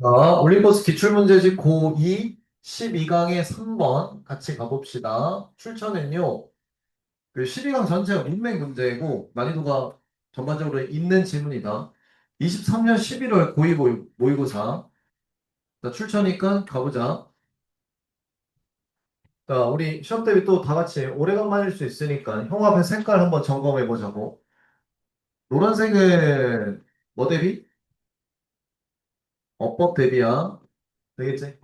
자, 올림포스 기출문제집 고2 12강의 3번 같이 가봅시다. 출처는요, 그 12강 전체가 문맥 문제이고, 난이도가 전반적으로 있는 질문이다. 23년 11월 고2 모의고사. 자, 출처니까 가보자. 자, 우리 시험 대비 또 다 같이 오래간만일 수 있으니까 형 앞에 색깔 한번 점검해 보자고. 노란색은 뭐 대비? 어법 대비야. 되겠지?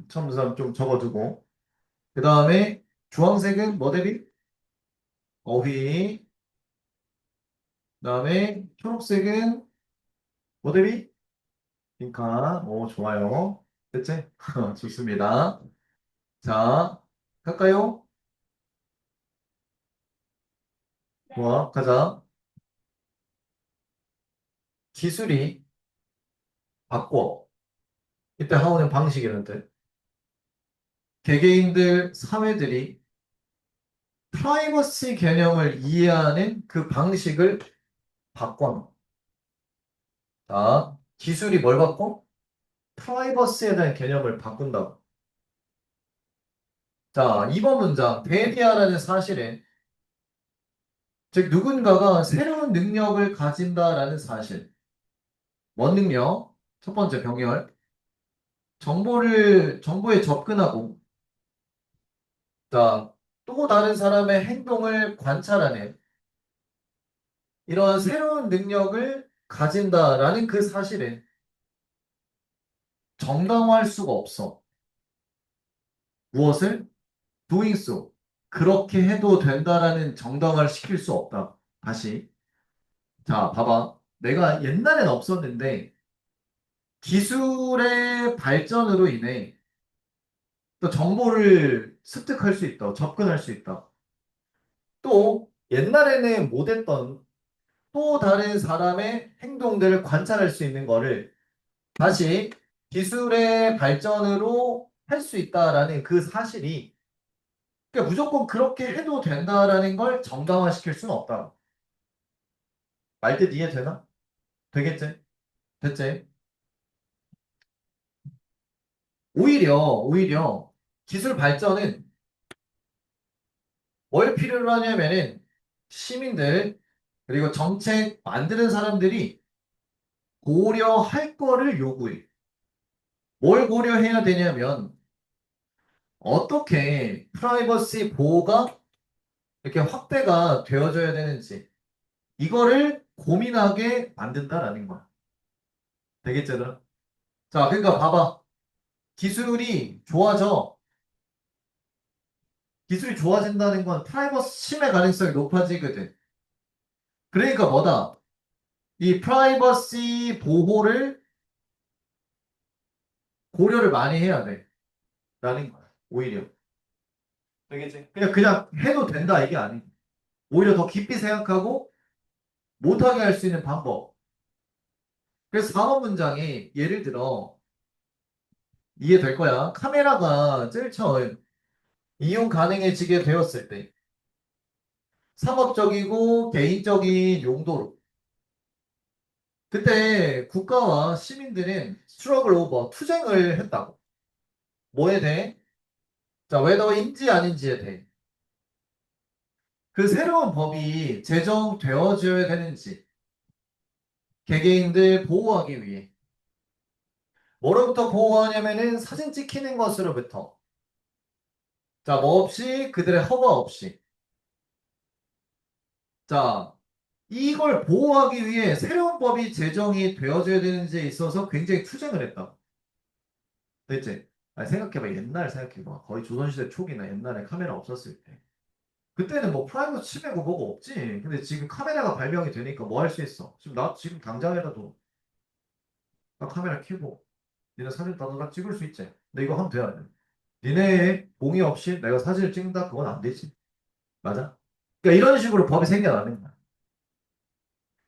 첨부사 좀 적어두고. 그 다음에 주황색은 뭐 대비? 어휘. 그 다음에 초록색은 뭐 대비? 빈칸. 오, 좋아요. 됐지? 좋습니다. 자, 갈까요? 좋아, 가자. 기술이 바꿔. 이때 하오는 방식이란데. 개개인들, 사회들이 프라이버시 개념을 이해하는 그 방식을 바꿔. 자, 기술이 뭘 바꿔? 프라이버시에 대한 개념을 바꾼다. 자, 2번 문장. 데디아라는 사실은 즉 누군가가 새로운 능력을 가진다라는 사실. 뭔 능력? 첫 번째 병렬. 정보에 접근하고, 자, 또 다른 사람의 행동을 관찰하는 이런 새로운 능력을 가진다라는 그 사실은 정당화할 수가 없어. 무엇을? doing so. 그렇게 해도 된다라는 정당화를 시킬 수 없다. 다시. 자, 봐봐. 내가 옛날엔 없었는데 기술의 발전으로 인해 또 정보를 습득할 수 있다. 접근할 수 있다. 또 옛날에는 못했던 또 다른 사람의 행동들을 관찰할 수 있는 거를 다시 기술의 발전으로 할 수 있다라는 그 사실이 그러니까 무조건 그렇게 해도 된다라는 걸 정당화시킬 수는 없다. 말뜻 이해되나? 되겠지? 됐지? 오히려 기술 발전은 뭘 필요로 하냐면은 시민들 그리고 정책 만드는 사람들이 고려할 거를 요구해. 뭘 고려해야 되냐면 어떻게 프라이버시 보호가 이렇게 확대가 되어져야 되는지 이거를 고민하게 만든다라는 거야. 되겠지, 얘들아? 자, 그러니까 봐봐. 기술이 좋아져. 기술이 좋아진다는 건 프라이버시 침해 가능성이 높아지거든. 그러니까 뭐다? 이 프라이버시 보호를 고려를 많이 해야 돼. 라는 거야. 오히려. 되겠지? 그냥 해도 된다 이게 아니야. 오히려 더 깊이 생각하고 못하게 할 수 있는 방법. 그래서 4번 문장이 예를 들어 이해될 거야. 카메라가 제일 처음 이용 가능해지게 되었을 때 상업적이고 개인적인 용도로 그때 국가와 시민들은 스트러글 오버 투쟁을 했다고. 뭐에 대해? 자, 웨더인지 아닌지에 대해. 그 새로운 법이 제정되어져야 되는지 개개인들 보호하기 위해 뭐로부터 보호하냐면은 사진 찍히는 것으로부터 자, 뭐 없이 그들의 허가 없이 자, 이걸 보호하기 위해 새로운 법이 제정이 되어져야 되는지에 있어서 굉장히 투쟁을 했다. 됐지? 아니, 생각해봐. 옛날 생각해봐. 거의 조선시대 초기나 옛날에 카메라 없었을 때. 그때는 뭐 프라이버시 침해고 뭐고 없지. 근데 지금 카메라가 발명이 되니까 뭐 할 수 있어? 지금 당장이라도 나 카메라 켜고 니네 사진 따다닥 찍을 수 있지. 근데 이거 하면 돼야 돼. 니네의 동의 없이 내가 사진을 찍는다? 그건 안 되지. 맞아? 그러니까 이런 식으로 법이 생겨나는 거야.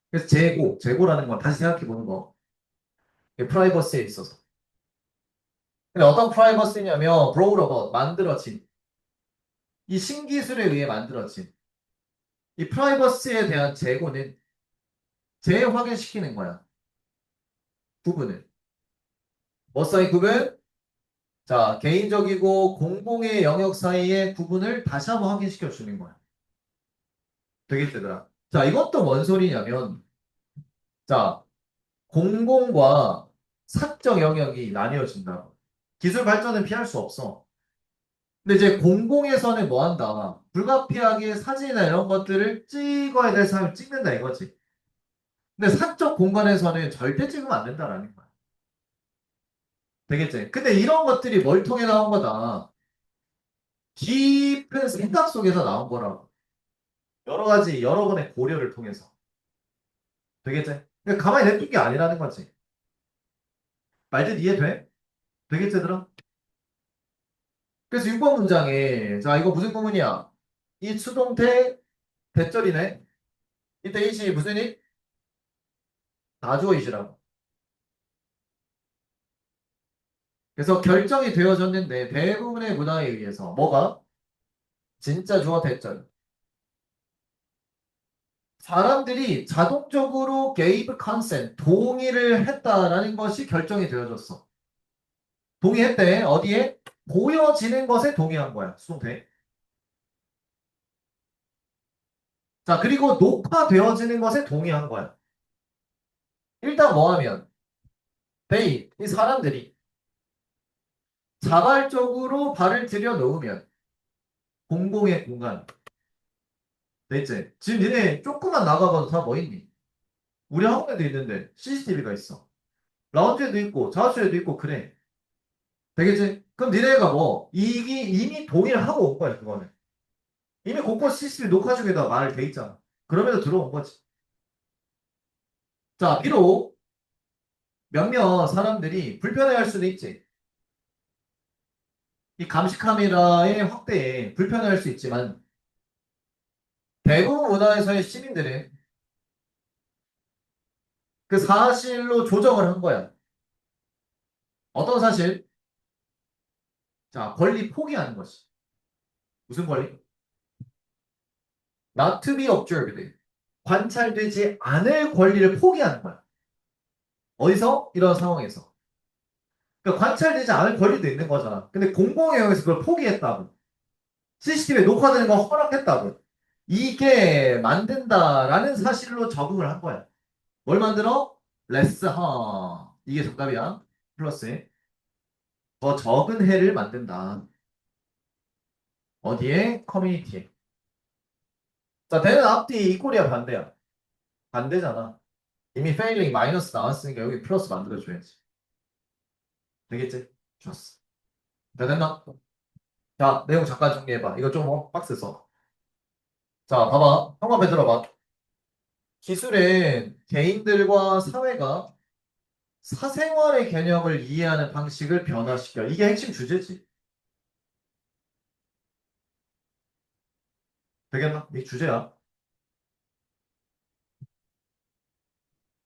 그래서 재고라는 건 다시 생각해 보는 거. 프라이버시에 있어서. 근데 어떤 프라이버시냐면 brought about, 만들어진 이 신기술에 의해 만들어진 이 프라이버시에 대한 재고는 재확인시키는 거야. 부분을. 뭐 사이 구분? 자, 개인적이고 공공의 영역 사이의 구분을 다시 한번 확인시켜 주는 거야. 되겠지, 얘들아? 자, 이것도 뭔 소리냐면, 자, 공공과 사적 영역이 나뉘어진다. 기술 발전은 피할 수 없어. 근데 이제 공공에서는 뭐 한다? 불가피하게 사진이나 이런 것들을 찍어야 될 사람을 찍는다 이거지. 근데 사적 공간에서는 절대 찍으면 안 된다라는 거야. 되겠지? 근데 이런 것들이 뭘 통해 나온 거다? 깊은 생각 속에서 나온 거라고. 여러 가지, 여러 번의 고려를 통해서. 되겠지? 그러니까 가만히 냅둔 게 아니라는 거지. 말뜻 이해돼? 되겠지, 얘들아? 그래서 6번 문장에, 자, 이거 무슨 구문이야? 이 수동태 대절이네. 이때 이시 무슨 이? 다주어 이시라고. 그래서 결정이 되어졌는데 대부분의 문화에 의해서 뭐가? 진짜 주어 대절. 사람들이 자동적으로 gave consent, 동의를 했다라는 것이 결정이 되어졌어. 동의했대. 어디에? 보여지는 것에 동의한 거야. 수동태. 자, 그리고 녹화되어지는 것에 동의한 거야. 일단 뭐 하면? they, 이 사람들이 자발적으로 발을 들여놓으면 공공의 공간. 됐지? 지금 니네 조금만 나가봐도 다 뭐 있니? 우리 학원에도 있는데 CCTV가 있어. 라운지에도 있고 자습실에도 있고 그래. 되겠지? 그럼 니네가 뭐 이미 동의를 하고 온 거야 그거는. 이미 곳곳 CCTV 녹화 중에다 말을 돼 있잖아. 그러면서 들어온 거지. 자, 비록 몇몇 사람들이 불편해할 수도 있지. 이 감시 카메라의 확대에 불편해할 수 있지만 대부분 문화에서의 시민들은 그 사실로 조정을 한 거야. 어떤 사실? 자, 권리 포기하는 것이. 무슨 권리? Not to be observed. 관찰되지 않을 권리를 포기하는 거야. 어디서? 이런 상황에서. 그러니까 관찰되지 않을 권리도 있는 거잖아. 근데 공공의 영역에서 그걸 포기했다고. CCTV에 녹화되는 걸 허락했다고. 이게 만든다라는 사실로 적응을 한 거야. 뭘 만들어? 레스 하. 이게 정답이야. 플러스 더 적은 해를 만든다. 어디에? 커뮤니티에. 자, 대는 앞뒤 이꼴이야 반대야. 반대잖아. 이미 페일링 마이너스 나왔으니까 여기 플러스 만들어줘야지. 되겠지? 좋았어. 다 됐나? 자, 내용 잠깐 정리해봐. 이거 좀 빡세 써. 자, 봐봐. 형 앞에 들어봐. 기술은 개인들과 사회가 사생활의 개념을 이해하는 방식을 변화시켜. 이게 핵심 주제지. 되겠나? 이 주제야.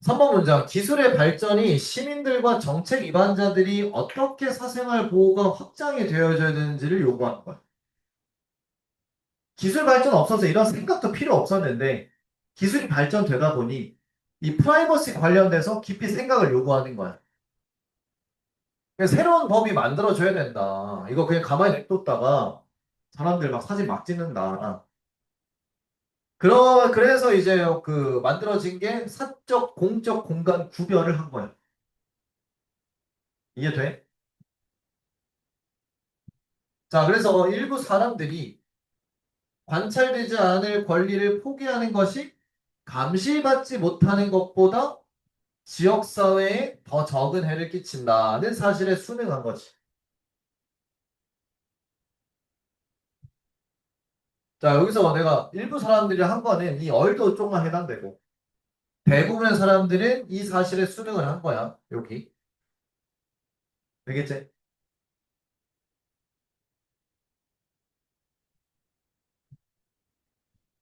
3번 문장. 기술의 발전이 시민들과 정책 위반자들이 어떻게 사생활 보호가 확장이 되어져야 되는지를 요구하는 거야. 기술 발전 없어서 이런 생각도 필요 없었는데 기술이 발전되다 보니 이 프라이버시 관련돼서 깊이 생각을 요구하는 거야. 그래서 새로운 법이 만들어져야 된다. 이거 그냥 가만히 냅뒀다가 사람들 막 사진 막 찍는다. 그래서 이제 그 만들어진 게 사적, 공적 공간 구별을 한 거야. 이해돼? 자, 그래서 일부 사람들이 관찰되지 않을 권리를 포기하는 것이 감시받지 못하는 것보다 지역사회에 더 적은 해를 끼친다는 사실에 순응한 거지. 자, 여기서 내가 일부 사람들이 한 거는 이 얼도 조금만 해당되고 대부분의 사람들은 이 사실에 순응을 한 거야. 여기. 되겠지?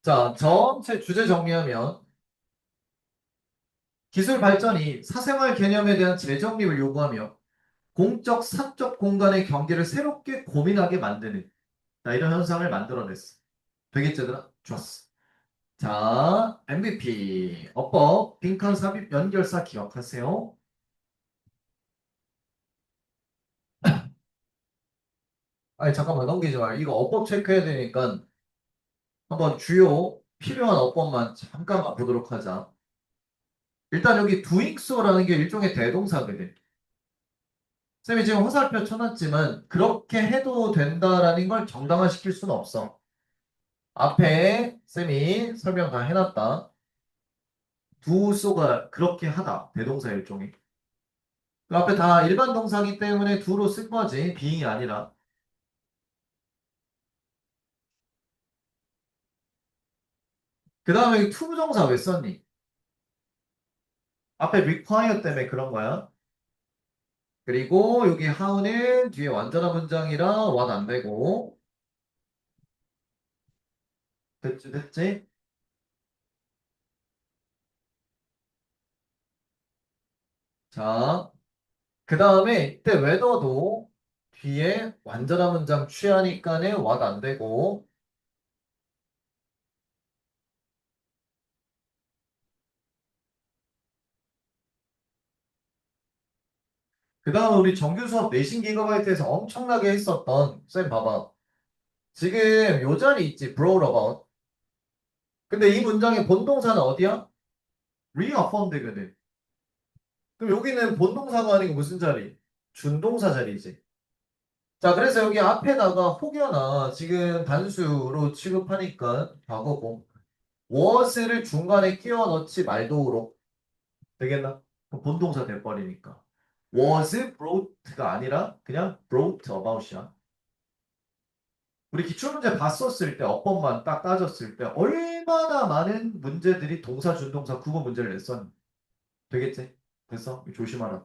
자, 전체 주제 정리하면 기술 발전이 사생활 개념에 대한 재정립을 요구하며 공적, 사적 공간의 경계를 새롭게 고민하게 만드는 자, 이런 현상을 만들어냈어. 되겠지, 얘들아? 좋았어. 자, MVP, 어법, 빈칸 삽입 연결사 기억하세요. 아니, 잠깐만, 넘기지 마. 이거 어법 체크해야 되니까 한번 주요 필요한 어법만 잠깐만 보도록 하자. 일단 여기 doingso라는 게 일종의 대동사거든. 쌤이 지금 화살표 쳐놨지만 그렇게 해도 된다라는 걸 정당화시킬 수는 없어. 앞에 쌤이 설명 다 해놨다. do so가 그렇게 하다. 대동사 일종의. 그 앞에 다 일반 동사기 때문에 do로 쓴 거지. being이 아니라. 그 다음에 여기 to 부정사 왜 썼니? 앞에 require 때문에 그런 거야. 그리고 여기 how는 뒤에 완전한 문장이라 what 안 되고. 됐지, 됐지? 자, 그 다음에 이때 whether도 뒤에 완전한 문장 취하니까는 what 안 되고. 그 다음에 우리 정규 수업 내신 기가바이트에서 엄청나게 했었던 쌤 봐봐. 지금 요 자리 있지, brought about. 근데 이 문장의 본동사는 어디야? reaffirmed거든. 그럼 여기는 본동사가 아니고 무슨 자리? 준동사 자리지. 자, 그래서 여기 앞에다가 혹여나 지금 단수로 취급하니까 과거고 was를 중간에 끼워 넣지 말도록 되겠나? 그럼 본동사 돼버리니까. was brought가 아니라 그냥 brought about이야. 우리 기출문제 봤었을 때 어법만 딱 따졌을 때 얼마나 많은 문제들이 동사, 준동사, 구분 문제를 냈었니? 되겠지? 됐어? 조심하라.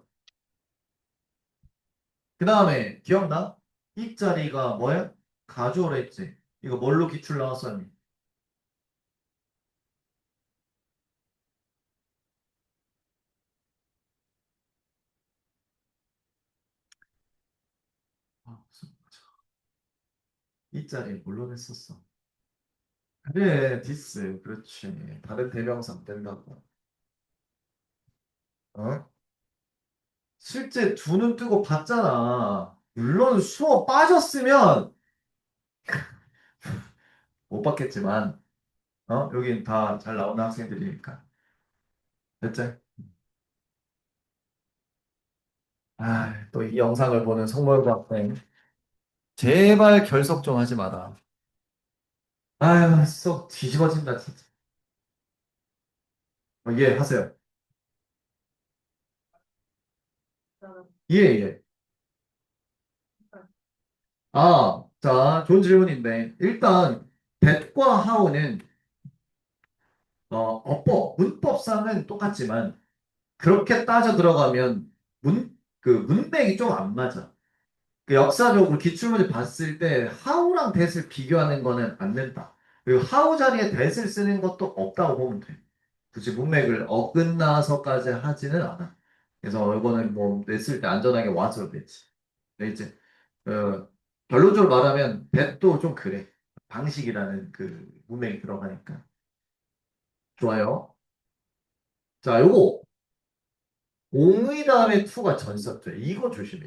그 다음에 기억나? 이 자리가 뭐야? 가주어라 했지. 이거 뭘로 기출 나왔었니? 아, 이 자리 뭘로 냈었어? 그래, 디스. 그렇지. 다른 대명사 안 된다고. 어? 실제 두 눈 뜨고 봤잖아. 물론 수업 빠졌으면 못 봤겠지만, 여긴 다 잘 나오는 학생들이니까. 됐지? 아, 또 이 영상을 보는 성모여고 학생. 제발 결석 좀 하지 마라. 아유, 쏙 뒤집어진다, 진짜. 예, 하세요. 예, 예. 아, 자, 좋은 질문인데. 일단, that과 how는, 문법상은 똑같지만, 그렇게 따져 들어가면, 문맥이 좀 안 맞아. 그 역사적으로 기출문제 봤을 때, how랑 that을 비교하는 거는 안 된다. 그리고 how 자리에 that을 쓰는 것도 없다고 보면 돼. 굳이 문맥을 어긋나서까지 하지는 않아. 그래서 이거는 뭐 냈을 때 안전하게 와서 냈지. 근데 이제 결론적으로 말하면 뱃도 좀 그래. 방식이라는 그 문맥이 들어가니까. 좋아요. 자, 요거 옹의 다음에 투가 전사죠. 이거 조심해.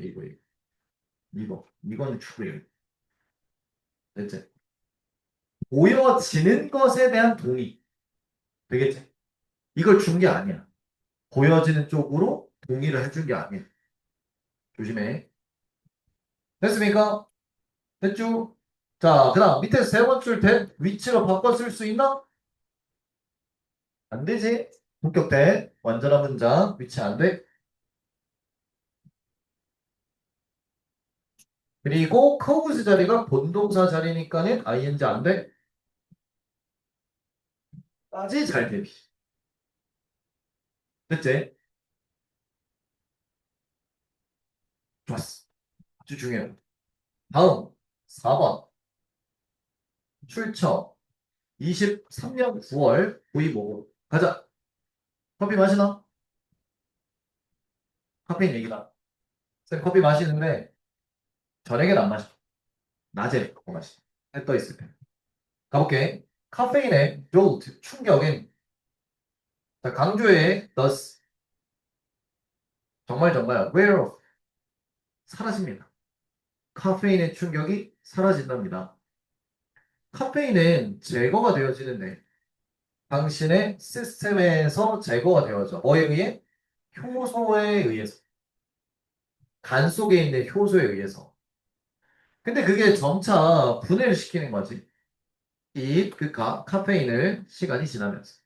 이거는 추구예요. 됐지? 보여지는 것에 대한 동의. 되겠지? 이걸 준 게 아니야. 보여지는 쪽으로 동의를 해준 게 아니야. 조심해. 됐습니까? 됐죠? 자, 그 다음 밑에 세 번째 줄 된 위치로 바꿔 쓸 수 있나? 안 되지. 본격된 완전한 문장 위치 안 돼. 그리고 커브스 자리가 본동사 자리니까는 ing 안 돼. 까지 잘 대비. 됐지? 좋았어. 아주 중요해. 다음 4번 출처 23년 9월 구입5 가자. 커피 마시나? 카페인 얘기다. 쌤 커피 마시는데 저녁엔 안 마셔. 낮에 먹고 마시. 해 떠 있을 때. 가볼게. 카페인의 jolt, 충격엔 자, 강조의 thus 정말 정말 wear off 사라집니다. 카페인의 충격이 사라진답니다. 카페인은 제거가 되어지는데 당신의 시스템에서 제거가 되어져. 뭐에 의해? 효소에 의해서. 간 속에 있는 효소에 의해서. 근데 그게 점차 분해를 시키는 거지. 카페인을 시간이 지나면서.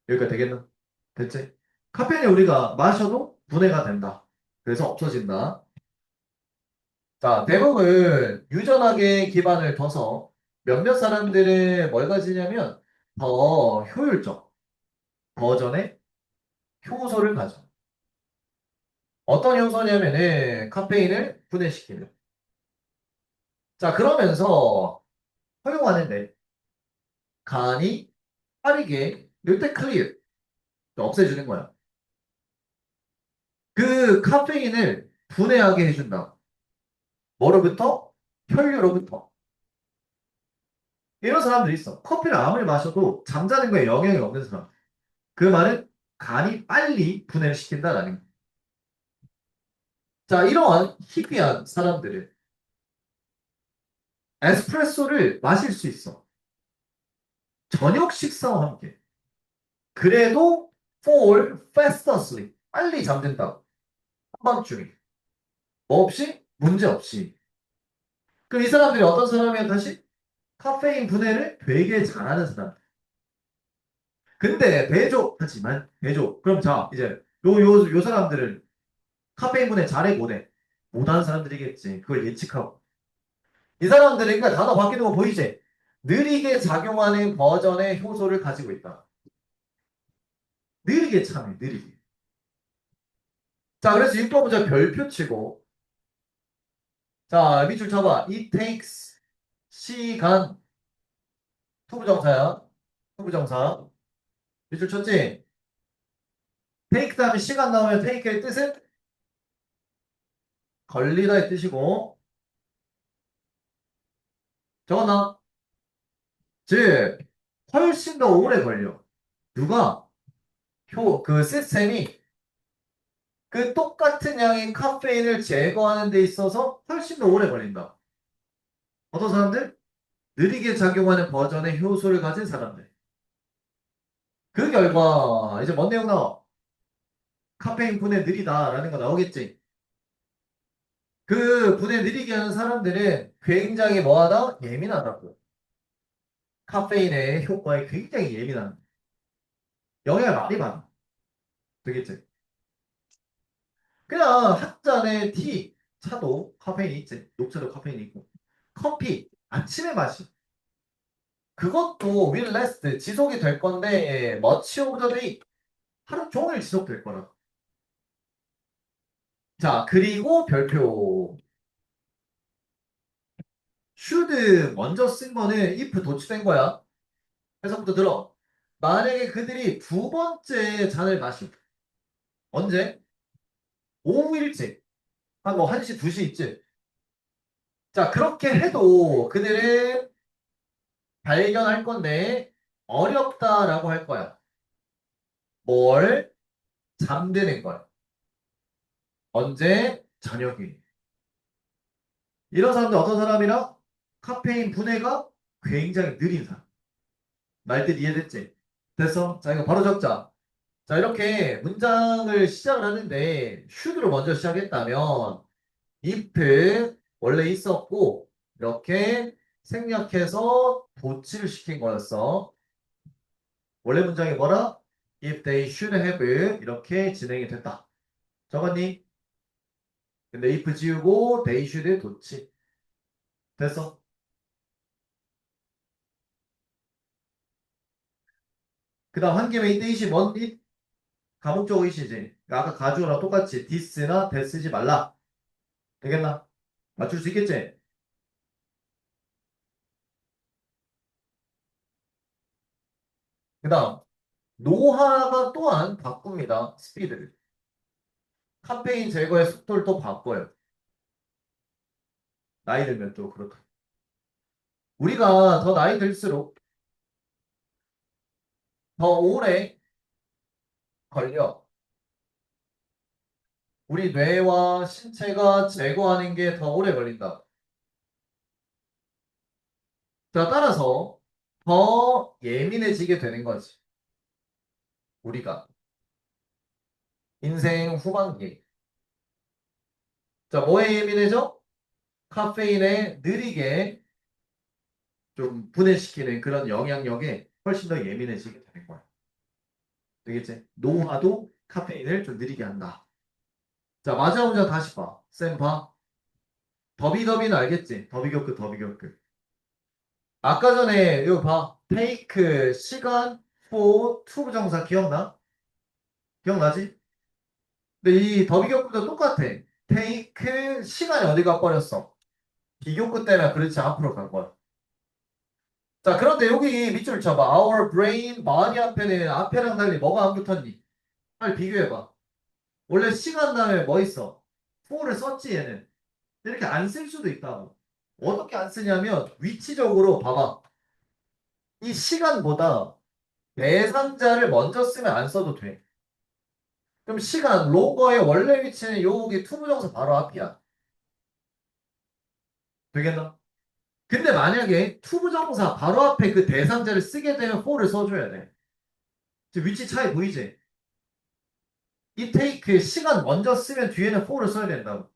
여기가 되겠나? 됐지? 카페인을 우리가 마셔도 분해가 된다. 그래서 없어진다. 자, 대부분 유전학에 기반을 둬서 몇몇 사람들은 뭘 가지냐면 더 효율적 버전의 효소를 가져. 어떤 효소냐면은 카페인을 분해시키는. 자, 그러면서 허용하는데 간이 빠르게 뉴테 클리어 없애주는 거야. 그 카페인을 분해하게 해준다. 뭐로부터? 혈류로부터. 이런 사람들이 있어. 커피를 아무리 마셔도 잠자는 거에 영향이 없는 사람. 그 말은 간이 빨리 분해를 시킨다라는 거. 자, 이러한 희귀한 사람들은 에스프레소를 마실 수 있어. 저녁 식사와 함께. 그래도 fall faster sleep. 빨리 잠든다. 한밤중에. 뭐 없이? 문제 없이. 그럼 이 사람들이 어떤 사람이야, 다시? 카페인 분해를 되게 잘하는 사람. 근데 대조, 하지만 대조. 그럼 자, 이제 요 사람들은 카페인 분해 잘해, 못해? 못하는 사람들이겠지. 그걸 예측하고. 이 사람들은 그러니까 단어 바뀌는 거 보이지? 느리게 작용하는 버전의 효소를 가지고 있다. 느리게 참여, 느리게. 자, 그래서 이거 먼저 별표 치고. 자, 밑줄 쳐봐. It takes 시간. 투부정사야. 투부정사. 밑줄 쳤지? take 다음에 시간 나오면 take의 뜻은 걸리다의 뜻이고. 적었나? 즉, 훨씬 더 오래 걸려. 누가? 그 시스템이 그 똑같은 양의 카페인을 제거하는 데 있어서 훨씬 더 오래 걸린다. 어떤 사람들? 느리게 작용하는 버전의 효소를 가진 사람들. 그 결과 이제 뭔 내용 나와? 카페인 분해 느리다라는 거 나오겠지. 그 분해 느리게 하는 사람들은 굉장히 뭐하다? 예민하다고. 카페인의 효과에 굉장히 예민한. 영향을 많이 받아. 되겠지. 그냥 한 잔의 티, 차도 카페인이 있지. 녹차도 카페인이 있고. 커피, 아침에 마시. 그것도 will last, 지속이 될 건데, much of the day, 하루 종일 지속될 거라. 자, 그리고 별표. should 먼저 쓴 거는 if 도치된 거야. 해석부터 들어. 만약에 그들이 두 번째 잔을 마시. 언제? 오후 일찍. 한 뭐 1시, 2시 있지. 자, 그렇게 해도 그들은 발견할 건데 어렵다라고 할 거야. 뭘? 잠드는 거야. 언제? 저녁에. 이런 사람들 어떤 사람이라? 카페인 분해가 굉장히 느린 사람. 말뜻 이해됐지? 됐어? 자, 이거 바로 적자. 자, 이렇게 문장을 시작을 하는데 should로 먼저 시작했다면 if 원래 있었고 이렇게 생략해서 도치를 시킨 거였어. 원래 문장이 뭐라? If they should have 이렇게 진행이 됐다. 적었니? 근데 if 지우고 they should 도치. 됐어? 그 다음 한 김에 이때 이시 뭔 이? 가목적 의시지. 아까 가주어랑 똑같이 this나 that 쓰지 말라. 되겠나? 맞출 수 있겠지? 그 다음 노화가 또한 바꿉니다. 스피드를. 카페인 제거의 속도를 또 바꿔요. 나이 들면 또 그렇다. 우리가 더 나이 들수록 더 오래 걸려. 우리 뇌와 신체가 제거하는 게 더 오래 걸린다. 자, 따라서 더 예민해지게 되는 거지. 우리가. 인생 후반기. 자, 뭐에 예민해져? 카페인에 느리게 좀 분해시키는 그런 영향력에 훨씬 더 예민해지게 되는 거야. 되겠지? 노화도 카페인을 좀 느리게 한다. 자, 맞아, 문제 다시 봐. 쌤 봐. 더비더비는 알겠지? 더비교급, 더비교급. 아까 전에 이거 봐. 테이크, 시간, for, to 부정사 기억나? 기억나지? 근데 이 더비교급도 똑같아. 테이크, 시간이 어디 가버렸어? 비교급 때문에 그렇지 앞으로 갈 거야. 자, 그런데 여기 밑줄 쳐봐. Our brain, body 앞에는 앞에랑 달리 뭐가 안 붙었니? 빨리 비교해봐. 원래 시간 다음에 뭐 있어? for를 썼지 얘는. 이렇게 안 쓸 수도 있다고. 어떻게 안 쓰냐면 위치적으로 봐봐. 이 시간보다 대상자를 먼저 쓰면 안 써도 돼. 그럼 시간, 로거의 원래 위치는 여기 투부정사 바로 앞이야. 되겠나? 근데 만약에 투부정사 바로 앞에 그 대상자를 쓰게 되면 for를 써줘야 돼. 지금 위치 차이 보이지? 이 테이크 시간 먼저 쓰면 뒤에는 for를 써야 된다고.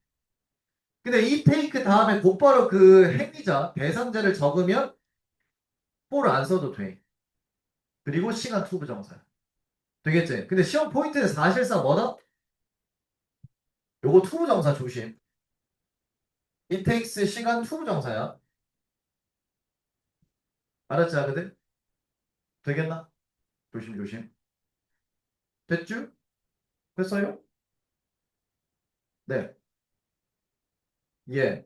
근데 이 테이크 다음에 곧바로 그 행위자, 대상자를 적으면 for를 안 써도 돼. 그리고 시간 투부정사. 되겠지? 근데 시험 포인트는 사실상 뭐다? 요거 투부정사 조심. It takes 시간 투부정사야. 알았지, 아그들? 되겠나? 조심, 조심. 됐죠? 됐어요? 네. 예.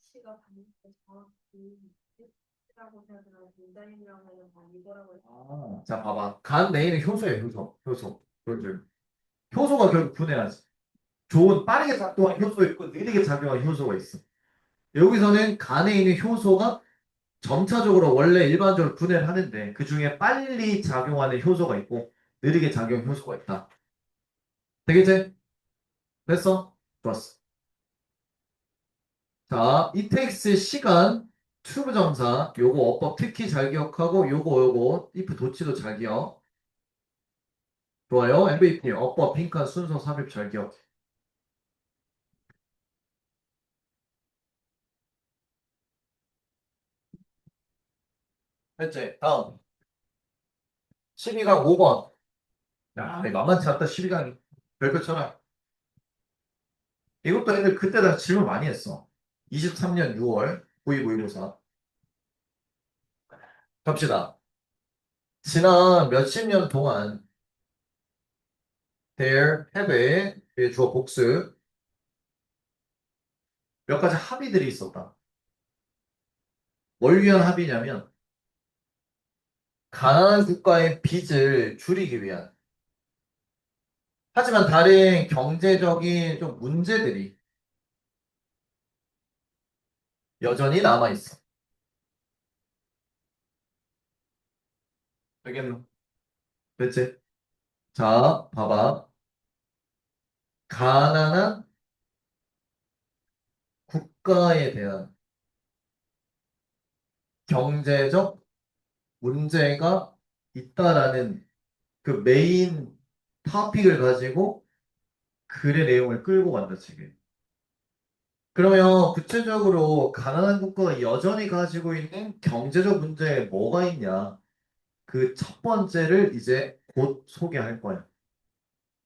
씨가 반복해서 정확히 X라고 생각하는 문자인이라고 하는 건 이거라고 해서 자, 봐봐. 간 내에는 효소예요, 효소. 효소. 그걸 효소가 결국 분해하지. 좋은, 빠르게 작동하는 효소 있고, 느리게 작용하는 효소가 있어. 여기서는 간에 있는 효소가 점차적으로 원래 일반적으로 분해를 하는데, 그 중에 빨리 작용하는 효소가 있고, 느리게 작용 효소가 있다. 되겠지? 됐어? 좋았어. 자, it takes 시간, 투부정사, 요거 어법 특히 잘 기억하고, 요거, if 도치도 잘 기억. 좋아요. MVP, 어법, 빈칸, 순서, 삽입 잘 기억. 됐지? 다음. 12강 5번. 야, 이거 만만치 않다, 12강이. 별표 쳐라. 이것도 애들 그때 다 질문 많이 했어. 23년 6월, 9294. 갑시다. 지난 몇십 년 동안 there have의 주어 복수 몇 가지 합의들이 있었다. 뭘 위한 합의냐면 가난한 국가의 빚을 줄이기 위한 하지만 다른 경제적인 좀 문제들이 여전히 남아있어. 되겠노? 됐지? 자, 봐봐. 가난한 국가에 대한 경제적 문제가 있다라는 그 메인 토픽을 가지고 글의 내용을 끌고 간다, 지금. 그러면 구체적으로 가난한 국가가 여전히 가지고 있는 경제적 문제에 뭐가 있냐? 그 첫 번째를 이제 곧 소개할 거야.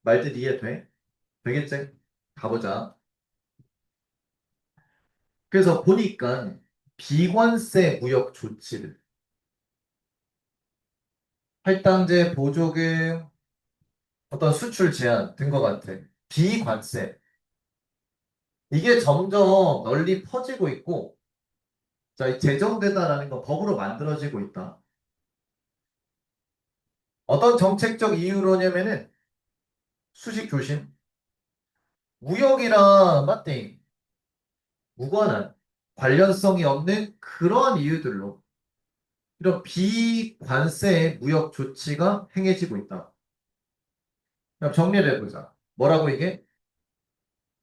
말들 이해돼? 되겠지? 가보자. 그래서 보니까 비관세 무역 조치를 할당제, 보조금, 어떤 수출 제한 든 것 같아. 비관세. 이게 점점 널리 퍼지고 있고, 자, 이 제정되다라는 건 법으로 만들어지고 있다. 어떤 정책적 이유로냐면은 수식 조심. 무역이랑 맞대 무관한 관련성이 없는 그러한 이유들로 이런 비관세 무역 조치가 행해지고 있다. 그럼 정리를 해보자. 뭐라고 이게?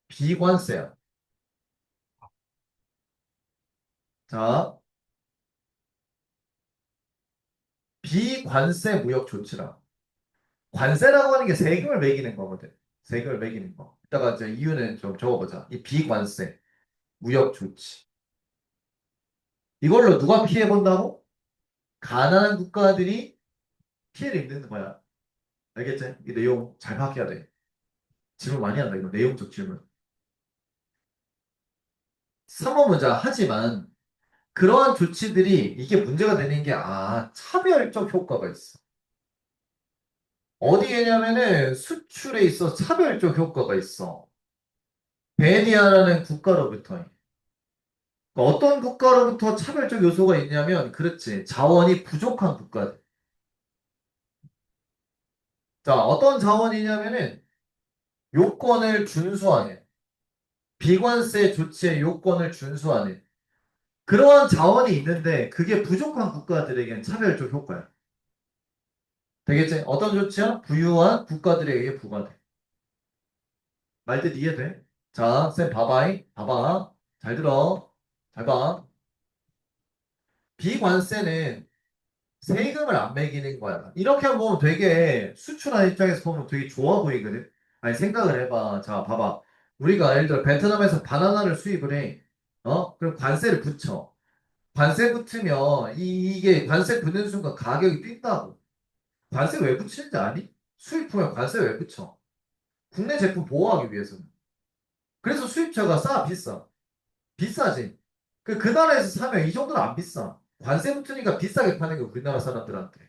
비관세야. 자, 비관세 무역 조치라. 관세라고 하는 게 세금을 매기는 거거든. 세금을 매기는 거. 이따가 이제 이유는 좀 적어보자. 이 비관세 무역 조치. 이걸로 누가 피해 본다고? 가난한 국가들이 피해를 입는 거야. 알겠지? 이 내용 잘 파악해야 돼. 질문 많이 한다. 이거 내용적 질문. 3번 문제 하지만 그러한 조치들이 이게 문제가 되는 게 차별적 효과가 있어. 어디에냐면은 수출에 있어 차별적 효과가 있어. 베니아라는 국가로부터. 그러니까 어떤 국가로부터 차별적 요소가 있냐면 그렇지. 자원이 부족한 국가들. 자, 어떤 자원이냐면은 요건을 준수하는 비관세 조치의 요건을 준수하는 그러한 자원이 있는데 그게 부족한 국가들에겐 차별적 효과야. 되겠지? 어떤 조치야? 부유한 국가들에게 부과돼. 말뜻 이해돼? 자, 쌤 봐봐이. 봐봐. 잘 들어. 잘 봐. 비관세는 세금을 안 매기는 거야. 이렇게 보면 되게 수출하는 입장에서 보면 되게 좋아 보이거든. 아니 생각을 해봐. 자, 봐봐. 우리가 예를 들어 베트남에서 바나나를 수입을 해. 그럼 관세를 붙여. 관세 붙으면 이게 관세 붙는 순간 가격이 뛴다고. 관세 왜 붙이는지 아니? 수입품에 관세 왜 붙여? 국내 제품 보호하기 위해서는. 그래서 수입처가 비싸. 비싸지. 그 나라에서 사면 이 정도는 안 비싸. 관세 붙으니까 비싸게 파는 게 우리나라 사람들한테.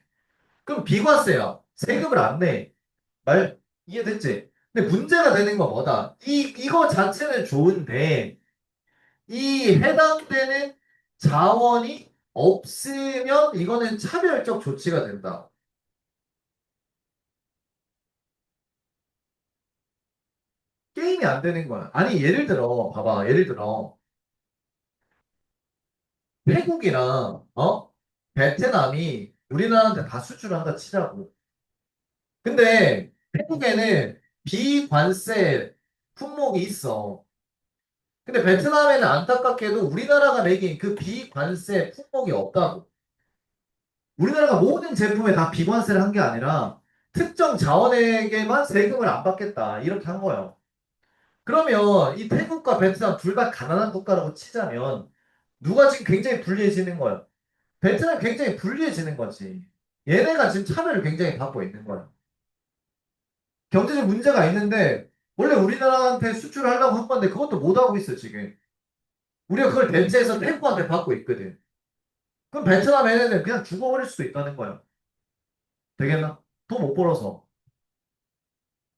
그럼 비과세야. 세금을 안 내. 말 이해됐지? 근데 문제가 되는 건 뭐다? 이거 자체는 좋은데 이 해당되는 자원이 없으면 이거는 차별적 조치가 된다. 게임이 안 되는 거야. 아니 예를 들어 봐봐. 예를 들어 태국이랑 베트남이 우리나라한테 다 수출한다 치자고. 근데 태국에는 비관세 품목이 있어. 근데 베트남에는 안타깝게도 우리나라가 매긴 그 비관세 품목이 없다고. 우리나라가 모든 제품에 다 비관세를 한 게 아니라 특정 자원에게만 세금을 안 받겠다. 이렇게 한 거예요. 그러면 이 태국과 베트남 둘 다 가난한 국가라고 치자면 누가 지금 굉장히 불리해지는 거예요? 베트남 굉장히 불리해지는 거지. 얘네가 지금 차별을 굉장히 받고 있는 거야. 경제적 문제가 있는데 원래 우리나라한테 수출을 하려고 한 건데 그것도 못 하고 있어 지금. 우리가 그걸 대체해서 태국한테 받고 있거든. 그럼 베트남 애네는 그냥 죽어버릴 수도 있다는 거야. 되겠나? 돈 못 벌어서.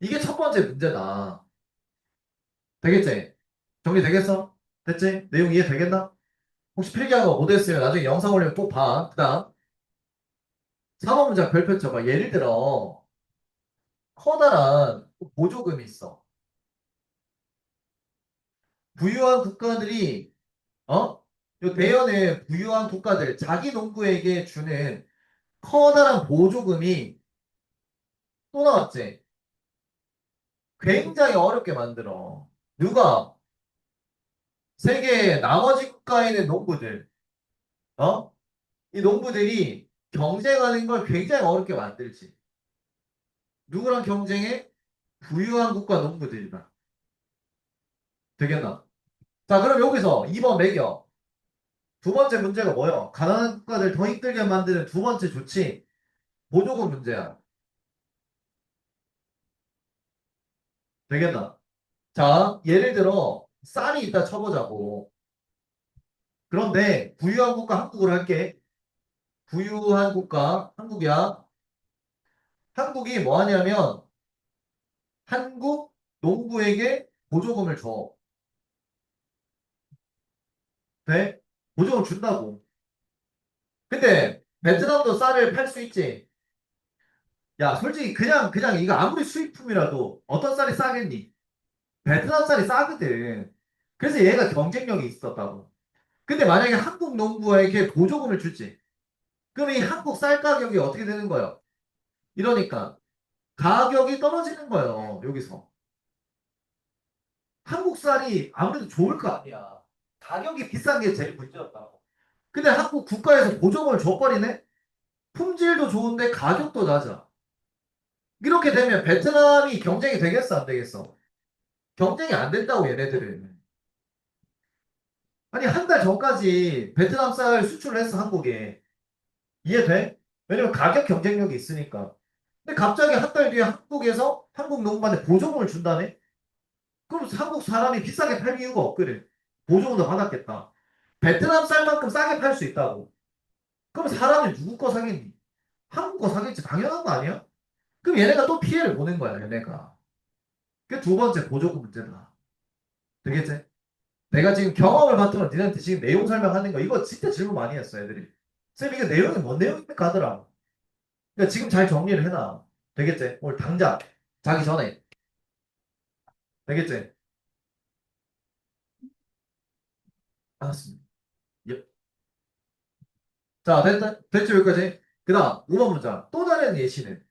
이게 첫 번째 문제다. 되겠지? 정리되겠어? 됐지? 내용 이해되겠나? 혹시 필기한 거 못했으면 나중에 영상 올리면 꼭 봐. 그 다음 3번 문제 별표 쳐봐. 예를 들어 커다란 보조금이 있어. 부유한 국가들이 어? 요 대연의 부유한 국가들 자기 농부에게 주는 커다란 보조금이 또 나왔지. 굉장히 어렵게 만들어. 누가? 세계 나머지 국가에 있는 농부들. 어? 이 농부들이 경쟁하는 걸 굉장히 어렵게 만들지. 누구랑 경쟁해? 부유한 국가 농부들이다. 되겠나? 자, 그럼 여기서 2번 매겨. 두 번째 문제가 뭐야? 가난한 국가들 더 힘들게 만드는 두 번째 조치. 보조금 문제야. 되겠나? 자, 예를 들어 쌀이 있다 쳐보자고. 그런데 부유한 국가 한국으로 할게. 부유한 국가 한국이야. 한국이 뭐 하냐면 한국 농부에게 보조금을 줘. 돼? 보조금 준다고. 근데 베트남도 쌀을 팔 수 있지. 야, 솔직히 그냥 이거 아무리 수입품이라도 어떤 쌀이 싸겠니? 베트남 쌀이 싸거든. 그래서 얘가 경쟁력이 있었다고. 근데 만약에 한국 농부에게 보조금을 주지. 그럼 이 한국 쌀 가격이 어떻게 되는 거예요? 이러니까 가격이 떨어지는 거예요. 여기서. 한국 쌀이 아무래도 좋을 거 아니야. 가격이 비싼 게 제일 문제였다고. 근데 한국 국가에서 보조금을 줘버리네? 품질도 좋은데 가격도 낮아. 이렇게 되면 베트남이 경쟁이 되겠어, 안 되겠어? 경쟁이 안 된다고, 얘네들은. 아니, 한 달 전까지 베트남 쌀 수출을 했어, 한국에. 이해돼? 왜냐면 가격 경쟁력이 있으니까. 근데 갑자기 한 달 뒤에 한국에서 한국 농부한테 보조금을 준다네? 그럼 한국 사람이 비싸게 팔 이유가 없거든. 보조금도 받았겠다. 베트남 쌀만큼 싸게 팔 수 있다고. 그럼 사람이 누구 거 사겠니? 한국 거 사겠지. 당연한 거 아니야? 그럼 얘네가 또 피해를 보는 거야, 얘네가. 그게 두 번째 보조금 문제다. 되겠지? 내가 지금 경험을 바탕으로 니네한테 지금 내용 설명하는 거, 이거 진짜 질문 많이 했어, 애들이. 쌤, 이게 내용이 뭔 내용입니까? 하더라. 그러니까 지금 잘 정리를 해놔. 되겠지? 오늘 당장, 자기 전에. 되겠지? 알았습니다. 예. 자, 됐지, 여기까지? 그 다음, 5번 문장. 또 다른 예시는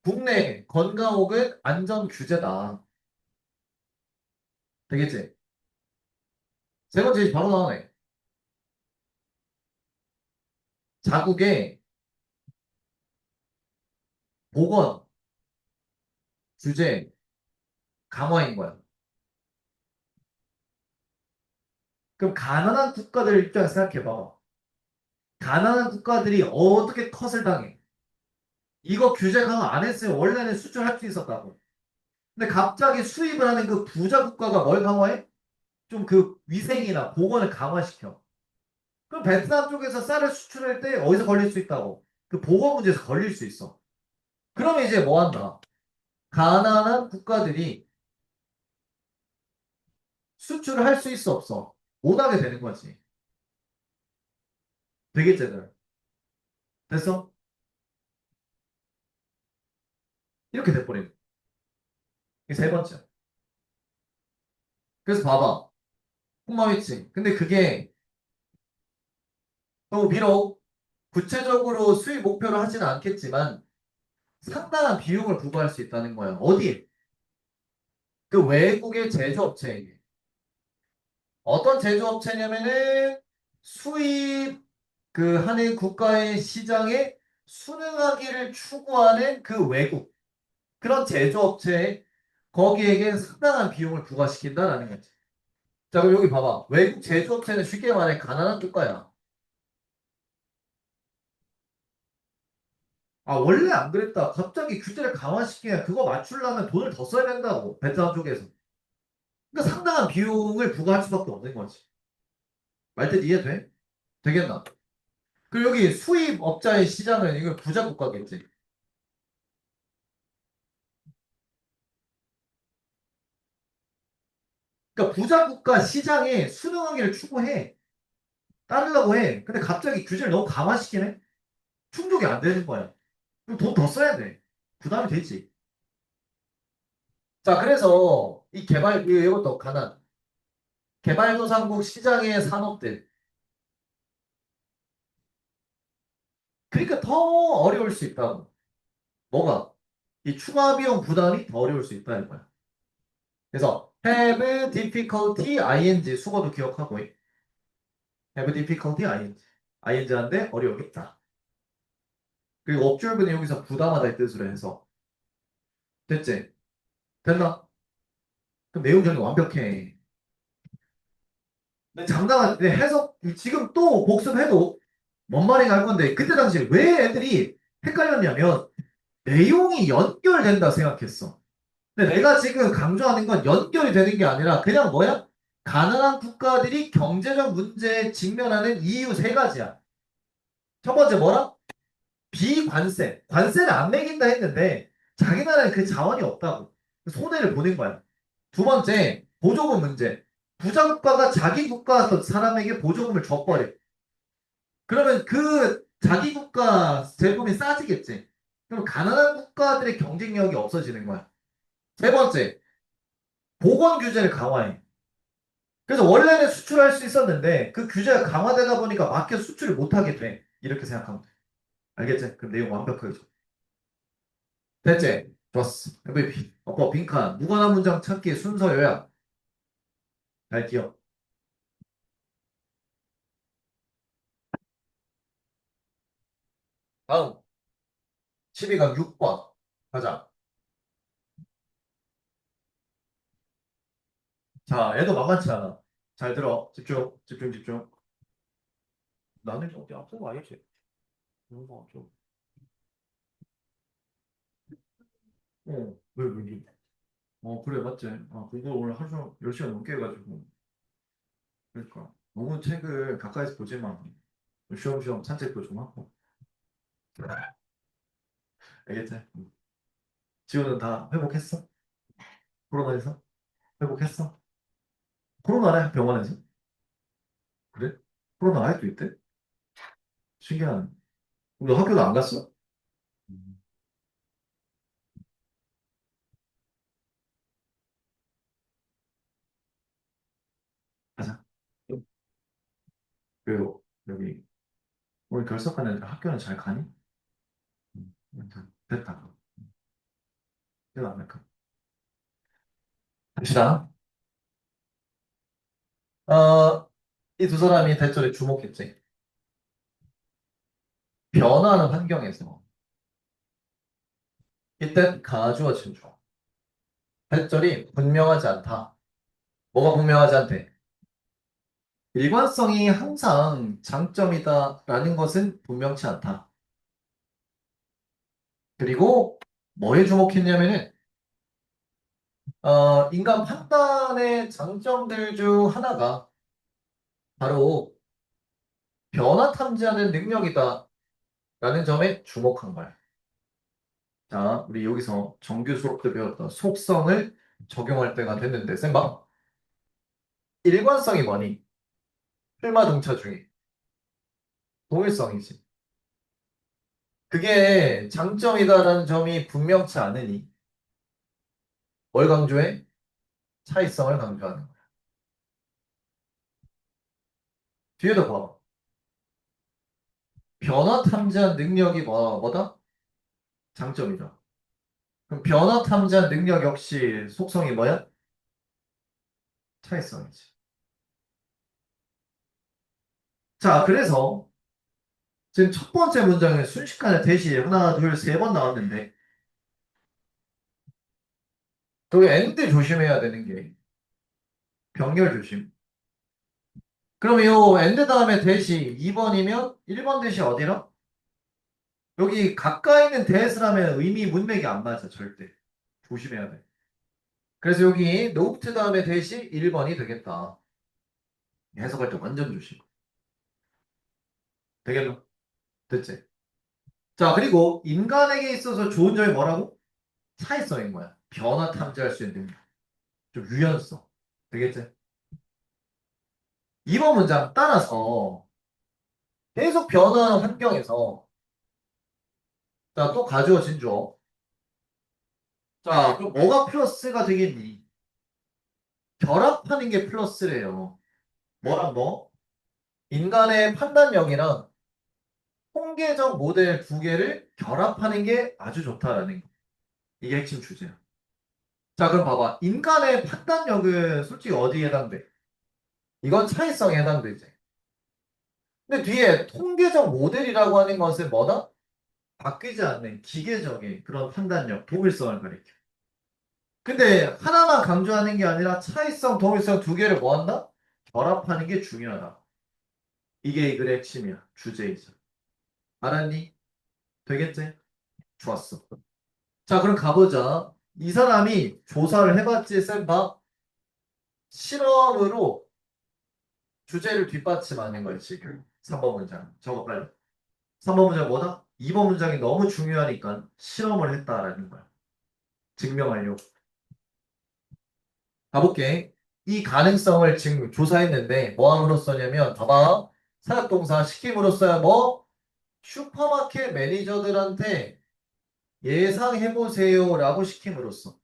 국내 건강혹은 안전 규제다. 되겠지? 세 번째 예시 바로 나오네. 자국의 보건 규제 강화인 거야. 그럼 가난한 국가들 입장에서 생각해봐. 가난한 국가들이 어떻게 컷을 당해? 이거 규제 강화 안 했으면 원래는 수출할 수 있었다고. 근데 갑자기 수입을 하는 그 부자 국가가 뭘 강화해? 좀 그 위생이나 보건을 강화시켜. 그럼 베트남 쪽에서 쌀을 수출할 때 어디서 걸릴 수 있다고? 그 보건 문제에서 걸릴 수 있어. 그러면 이제 뭐 한다? 가난한 국가들이 수출을 할 수 있어 없어? 못하게 되는 거지. 되겠지들. 됐어? 이렇게 돼버리는 거야. 이게 세 번째. 그래서 봐봐. 폭마위치. 근데 그게 또 비록 구체적으로 수입 목표로 하지는 않겠지만 상당한 비용을 부과할 수 있다는 거야. 어디에? 그 외국의 제조업체에게. 어떤 제조업체냐면은 수입 그 하는 국가의 시장에 순응하기를 추구하는 그 외국 그런 제조업체에 거기에게 상당한 비용을 부과시킨다라는 거지. 자, 그럼 여기 봐봐. 외국 제조업체는 쉽게 말해 가난한 국가야. 아, 원래 안 그랬다. 갑자기 규제를 강화시키면 그거 맞추려면 돈을 더 써야 된다고. 베트남 쪽에서. 그러니까 상당한 비용을 부과할 수밖에 없는 거지. 말뜻 이해돼? 되겠나? 그리고 여기 수입업자의 시장은 이거 부자 국가겠지. 그러니까 부자 국가 시장에 순응하기를 추구해. 따르려고 해. 근데 갑자기 규제를 너무 강화시키네? 충족이 안 되는 거야. 그럼 돈 더 써야 돼. 부담이 되지. 자, 그래서 이 이것도 가난. 개발도상국 시장의 산업들. 그러니까 더 어려울 수 있다고. 뭐가? 이 추가 비용 부담이 더 어려울 수 있다는 거야. 그래서 have difficulty ing 수거도 기억하고 have difficulty ing한데 어려우겠다. 그리고 observe는 여기서 부담하다의 뜻으로 해서 됐지? 됐나? 그럼 내용 정리 완벽해. 근데 장담한 해석 지금 또 복습해도 뭔 말인가 할 건데 그때 당시에 왜 애들이 헷갈렸냐면 내용이 연결된다 생각했어. 근데 내가 지금 강조하는 건 연결이 되는 게 아니라 그냥 뭐야? 가난한 국가들이 경제적 문제에 직면하는 이유 세 가지야. 첫 번째 뭐라? 비관세. 관세를 안 매긴다 했는데 자기나라에 그 자원이 없다고. 손해를 보는 거야. 두 번째, 보조금 문제. 부자 국가가 자기 국가 사람에게 보조금을 줘버려. 그러면 그 자기 국가 제품이 싸지겠지. 그럼 가난한 국가들의 경쟁력이 없어지는 거야. 세 번째, 보건 규제를 강화해. 그래서 원래는 수출할 수 있었는데 그 규제가 강화되다 보니까 막혀 수출을 못하게 돼. 이렇게 생각하면 돼. 알겠지? 그럼 내용 완벽하게 줘. 됐지? 좋았어. MVP. 빈칸. 무관한 문장 찾기 순서 요약. 잘 기억. 다음. 12강 6번. 가자. 자, 얘도 만만치 않아. 잘 들어. 집중, 집중, 집중. 나는 어디 앞선 거 아니지? 이거 좀. 왜? 그래, 맞지. 그거 오늘 하루 종일 10시간 넘게 해가지고. 그러니까. 너무 책을 가까이서 보지 마. 쉬엄쉬엄 산책도 좀 하고. 알겠지? 지호는 다 회복했어? 코로나에서? 회복했어? 코로나래? 병원에서? 그래? 코로나 아직도 있대? 신기하네. 너 학교도 안 갔어? 음. 가자. 그리고 여기 오늘 결석한 애들 학교는 잘 가니? 됐다. 이거 안 할까? 갑시다. 이 두 사람이 대절에 주목했지. 변화하는 환경에서 이때 가주어진 중. 대절이 분명하지 않다. 뭐가 분명하지 않대? 일관성이 항상 장점이다라는 것은 분명치 않다. 그리고 뭐에 주목했냐면은 인간 판단의 장점들 중 하나가 바로 변화 탐지하는 능력이다라는 점에 주목한 거야. 자, 우리 여기서 정규 수업 때 배웠던 속성을 적용할 때가 됐는데, 쌤봐. 일관성이 뭐니? 필마동차 중에 동일성이지. 그게 장점이다라는 점이 분명치 않으니 뭘 강조해? 차이성을 강조하는 거야. 뒤에도 봐. 변화 탐지한 능력이 뭐다? 장점이다. 그럼 변화 탐지한 능력 역시 속성이 뭐야? 차이성이지. 자, 그래서 지금 첫 번째 문장에 순식간에 대시 하나, 둘, 세 번 나왔는데 또 엔드 조심해야 되는 게 병렬 조심. 그럼 이 엔드 다음에 대시 2번이면 1번 대시 어디라? 여기 가까이 있는 대스라면 의미 문맥이 안 맞아 절대. 조심해야 돼. 그래서 여기 노트 다음에 대시 1번이 되겠다. 해석할 때 완전 조심. 되겠노? 됐지? 자, 그리고 인간에게 있어서 좋은 점이 뭐라고? 차이성인 거야. 변화 탐지할 수 있는 능력. 좀 유연성. 되겠지? 2번 문장 따라서 계속 변화하는 환경에서 자, 또 가주어진 줘. 자, 그럼 뭐가 플러스가 되겠니? 결합하는 게 플러스래요. 뭐랑 뭐? 인간의 판단력이랑 통계적 모델 두 개를 결합하는 게 아주 좋다라는 거. 이게 핵심 주제야. 자, 그럼 봐봐. 인간의 판단력은 솔직히 어디에 해당돼? 이건 차이성에 해당되지. 근데 뒤에 통계적 모델이라고 하는 것은 뭐다? 바뀌지 않는 기계적인 그런 판단력, 동일성을 가리켜. 근데 하나만 강조하는 게 아니라 차이성, 동일성 두 개를 뭐 한다? 결합하는 게 중요하다. 이게 이 글의 핵심이야. 주제이자. 알았니? 되겠지? 좋았어. 자, 그럼 가보자. 이 사람이 조사를 해봤지, 쌤 봐. 실험으로 주제를 뒷받침하는 거야, 지금. 3번 문장. 저거 빨리. 3번 문장 뭐다? 2번 문장이 너무 중요하니까 실험을 했다라는 거야. 증명하려고. 가볼게. 이 가능성을 지금 조사했는데 뭐함으로써냐면 봐봐. 사역동사 시킴으로써야 뭐? 슈퍼마켓 매니저들한테 예상해보세요 라고 시킴으로써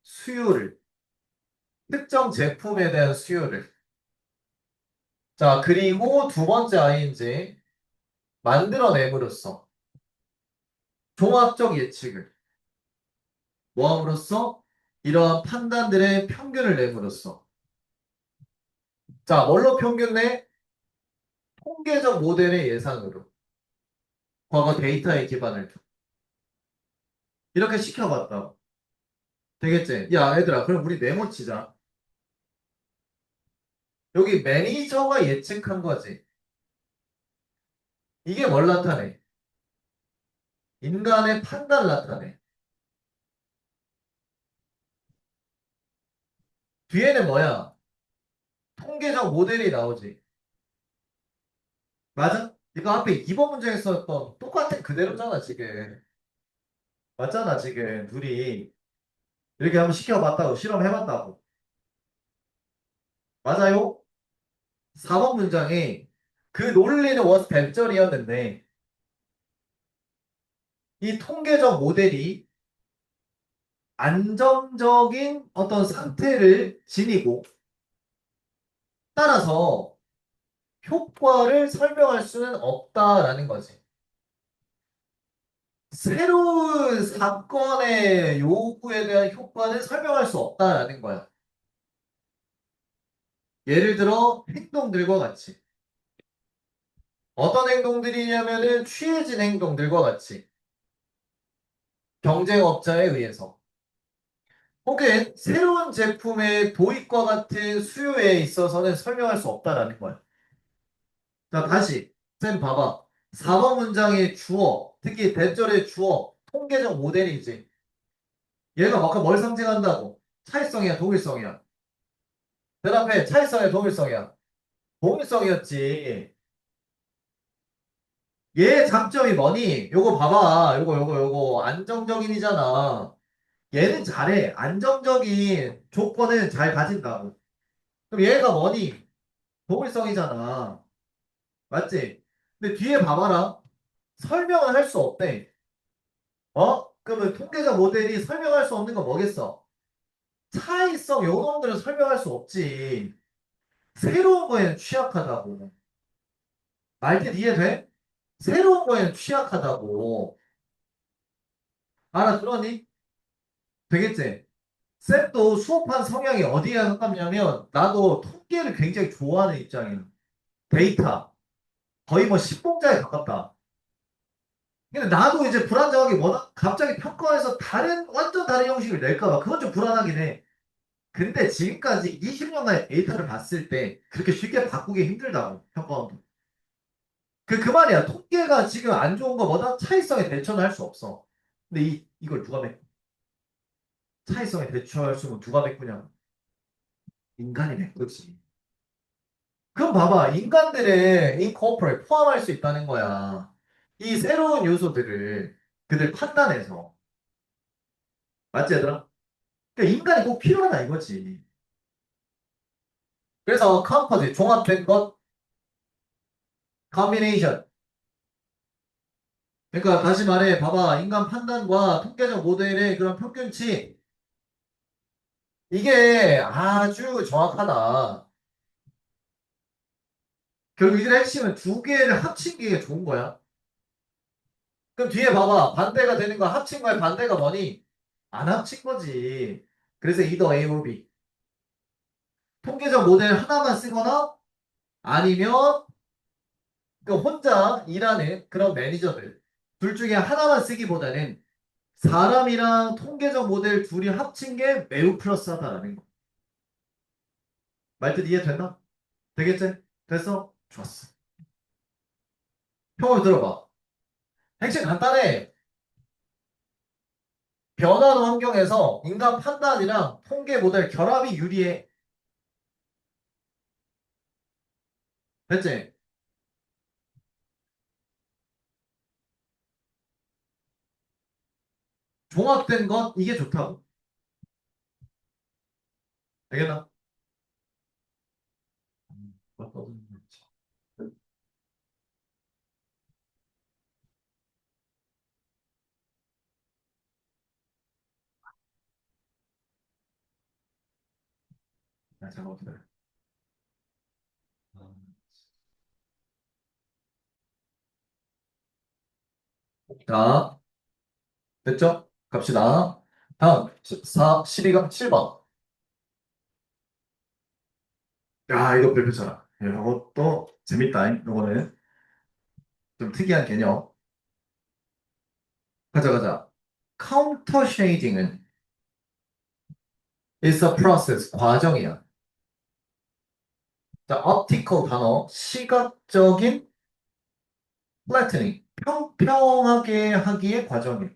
수요를 특정 제품에 대한 수요를 자 그리고 두 번째 ing 만들어냄으로써 종합적 예측을 뭐함으로써? 이러한 판단들의 평균을 내므로써. 자, 뭘로 평균 내? 통계적 모델의 예상으로. 과거 데이터에 기반을 두. 이렇게 시켜봤다. 되겠지? 야, 얘들아, 그럼 우리 메모 치자. 여기 매니저가 예측한 거지. 이게 뭘 나타내? 인간의 판단을 나타내. 뒤에는 뭐야? 통계적 모델이 나오지. 맞아? 이거 앞에 2번 문제에 썼던 똑같은 그대로잖아, 지금. 맞잖아, 지금. 둘이. 이렇게 한번 시켜봤다고, 실험해봤다고. 맞아요? 4번 문장에 그 논리는 was 벤절이었는데, 이 통계적 모델이 안정적인 어떤 상태를 지니고, 따라서 효과를 설명할 수는 없다라는 거지. 새로운 사건의 요구에 대한 효과는 설명할 수 없다라는 거야. 예를 들어 행동들과 같이. 어떤 행동들이냐면은 취해진 행동들과 같이. 경쟁업자에 의해서. 혹은 새로운 제품의 도입과 같은 수요에 있어서는 설명할 수 없다라는 거야. 자, 다시. 쌤 봐봐. 4번 문장의 주어, 특히 대절의 주어, 통계적 모델이지. 얘가 아까 뭘 상징한다고? 차이성이야, 동일성이야. 대답해. 차이성이야, 동일성이야. 동일성이었지. 얘 장점이 뭐니? 요거 봐봐. 요거 안정적인이잖아. 얘는 잘해. 안정적인 조건은 잘 가진다고. 그럼 얘가 뭐니? 동일성이잖아. 맞지? 근데 뒤에 봐봐라. 설명을 할 수 없대. 어? 그러면 통계적 모델이 설명할 수 없는 건 뭐겠어? 차이성 요놈들은 설명할 수 없지. 새로운 거에는 취약하다고. 말뜻 이해돼? 새로운 거에는 취약하다고. 알아들었니? 되겠지? 쌤도 수업한 성향이 어디에 가깝냐면 나도 통계를 굉장히 좋아하는 입장이야. 데이터. 거의 뭐 신봉자에 가깝다. 근데 나도 이제 불안정하게 뭐다? 갑자기 평가에서 완전 다른 형식을 낼까 봐. 그건 좀 불안하긴 해. 근데 지금까지 20년간의 데이터를 봤을 때 그렇게 쉽게 바꾸기 힘들다고, 평가원도. 그 말이야. 통계가 지금 안 좋은 거 뭐다? 차이성에 대처는 할 수 없어. 근데 이걸 누가 차이성에 대처할 수 있는 누가 메꾸냐? 인간이 메꾸지. 그럼 봐봐. 인간들의 인코퍼레 포함할 수 있다는 거야. 이 새로운 요소들을 그들 판단해서. 맞지, 얘들아? 그러니까 인간이 꼭 필요하다 이거지. 그래서 컴포지, 종합된 것, 컨비네이션. 그러니까 다시 말해, 봐봐. 인간 판단과 통계적 모델의 그런 평균치. 이게 아주 정확하다. 결국 이들의 핵심은 두 개를 합친 게 좋은 거야. 그럼 뒤에 봐봐. 반대가 되는 거 합친 거의 반대가 뭐니? 안 합친 거지. 그래서 either A or B. 통계적 모델 하나만 쓰거나 아니면 그 혼자 일하는 그런 매니저들. 둘 중에 하나만 쓰기보다는 사람이랑 통계적 모델 둘이 합친 게 매우 플러스하다라는 거. 말뜻 이해됐나? 되겠지? 됐어? 좋았어. 평을 들어봐. 핵심 간단해. 변화하는 환경에서 인간 판단이랑 통계 모델 결합이 유리해. 됐지? 종합된 것, 이게 좋다고. 되겠나? 자, 잠깐만 기다려. 자, 됐죠? 갑시다. 다음 14, 12가 7번. 야, 이거 별표 쳐라. 이것도 재밌다. 이거는 좀 특이한 개념. 가자, 가자. 카운터 쉐이딩은 is a process, 과정이야. 자, optical 단어, 시각적인 flattening, 평평하게 하기의 과정이야.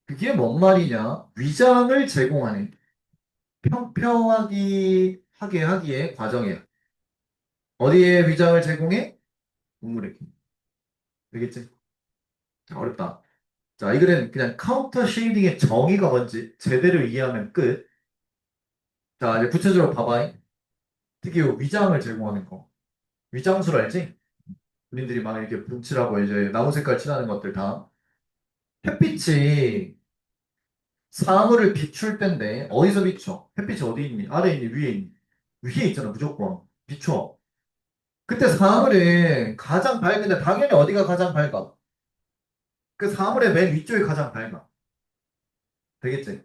그게 뭔 말이냐? 위장을 제공하는 하게 하기의 과정이야. 어디에 위장을 제공해? 동물에게. 되겠지? 자, 어렵다. 자, 이거는 그냥 카운터 쉐이딩의 정의가 뭔지 제대로 이해하면 끝. 자, 이제 구체적으로 봐봐. 특히 요 위장을 제공하는 거. 위장술 알지? 본인들이 막 이렇게 분칠하고 이제 나무 색깔 칠하는 것들 다. 햇빛이 사물을 비출 때인데 어디서 비춰? 햇빛이 어디 있니? 아래 있니? 위에 있니? 위에 있잖아, 무조건. 비춰. 그때 사물은 가장 밝은데 당연히 어디가 가장 밝아? 그 사물의 맨 위쪽이 가장 밝아. 되겠지?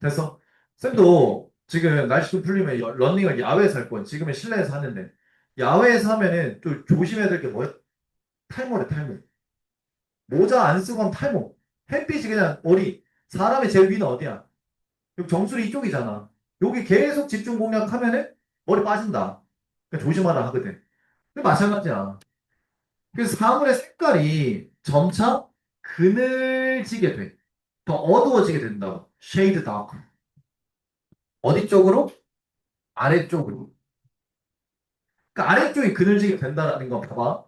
됐어? 쌤도 지금 날씨 좀 풀리면 런닝을 야외에서 할 거야. 지금은 실내에서 하는데. 야외에서 하면은 또 조심해야 될 게 뭐야? 탈모래, 탈모. 모자 안 쓰고 하면 탈모. 햇빛이 그냥 어디? 사람의 제일 위는 어디야? 여기 정수리 이쪽이잖아. 여기 계속 집중 공략하면은 머리 빠진다. 그러니까 조심하라 하거든. 근데 마찬가지야. 그래서 사물의 색깔이 점차 그늘지게 돼. 더 어두워지게 된다고. shade dark. 어디 쪽으로? 아래쪽으로. 그러니까 아래쪽이 그늘지게 된다는 거 봐봐.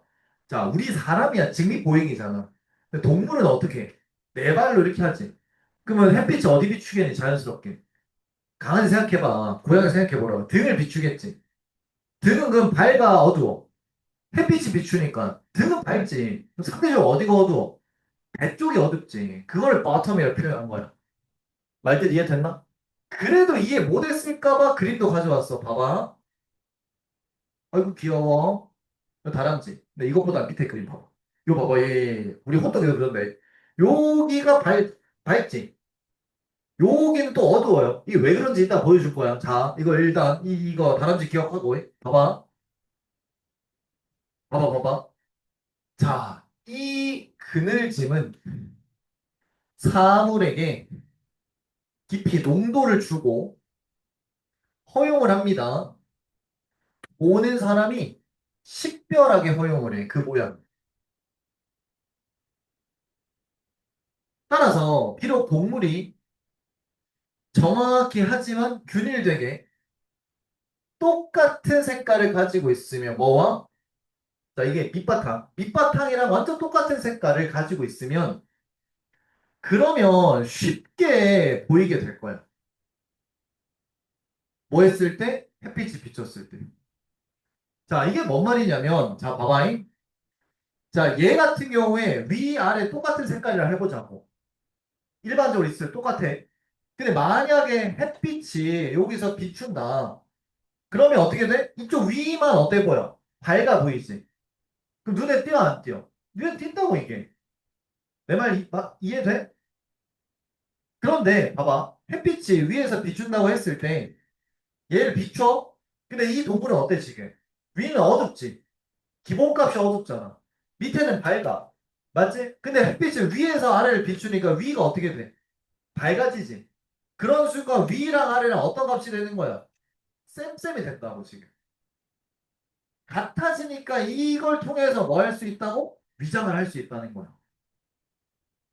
자, 우리 사람이야. 직립보행이잖아. 근데 동물은 어떻게 해? 네 발로 이렇게 하지. 그러면 햇빛이 어디 비추겠니? 자연스럽게. 강아지 생각해봐. 고양이 생각해보라. 등을 비추겠지. 등은 그럼 밝아, 어두워. 햇빛이 비추니까 등은 밝지. 그럼 상대적으로 어디가 어두워? 배 쪽이 어둡지. 그걸 바텀이라 표현한 거야. 말뜻 이해됐나? 그래도 이해 못했을까봐 그림도 가져왔어. 봐봐. 아이고 귀여워. 이거 다람쥐. 근데 이것보다 밑에 그림 봐봐. 이거 봐봐. 우리 호떡이도 그런데 여기가 밝지. 여기는 또 어두워요. 이게 왜 그런지 이따 보여줄 거야. 자, 이거 일단 이거 다람쥐 기억하고 봐봐. 봐봐, 봐봐. 자, 이 그늘짐은 사물에게 깊이 농도를 주고 허용을 합니다. 보는 사람이 식별하게 허용을 해. 그 모양. 따라서 비록 동물이 정확히 하지만 균일되게 똑같은 색깔을 가지고 있으면 뭐와? 자, 이게 밑바탕. 밑바탕이랑 완전 똑같은 색깔을 가지고 있으면 그러면 쉽게 보이게 될 거야. 뭐 했을 때? 햇빛이 비쳤을 때. 자, 이게 뭔 말이냐면, 자, 봐봐잉. 자, 얘 같은 경우에 위아래 똑같은 색깔이라 해보자고. 일반적으로 있어요. 똑같아. 근데 만약에 햇빛이 여기서 비춘다. 그러면 어떻게 돼? 이쪽 위만 어때 보여? 밝아 보이지? 그럼 눈에 띄어 안 띄어? 눈에 띈다고 이게. 내 말 이해돼? 그런데 봐봐. 햇빛이 위에서 비춘다고 했을 때 얘를 비춰? 근데 이 동물은 어때 지금? 위는 어둡지? 기본값이 어둡잖아. 밑에는 밝아. 맞지? 근데 햇빛을 위에서 아래를 비추니까 위가 어떻게 돼? 밝아지지. 그런 순간 위랑 아래랑 어떤 값이 되는 거야? 쌤쌤이 된다고 지금. 같아지니까 이걸 통해서 뭐 할 수 있다고? 위장을 할 수 있다는 거야.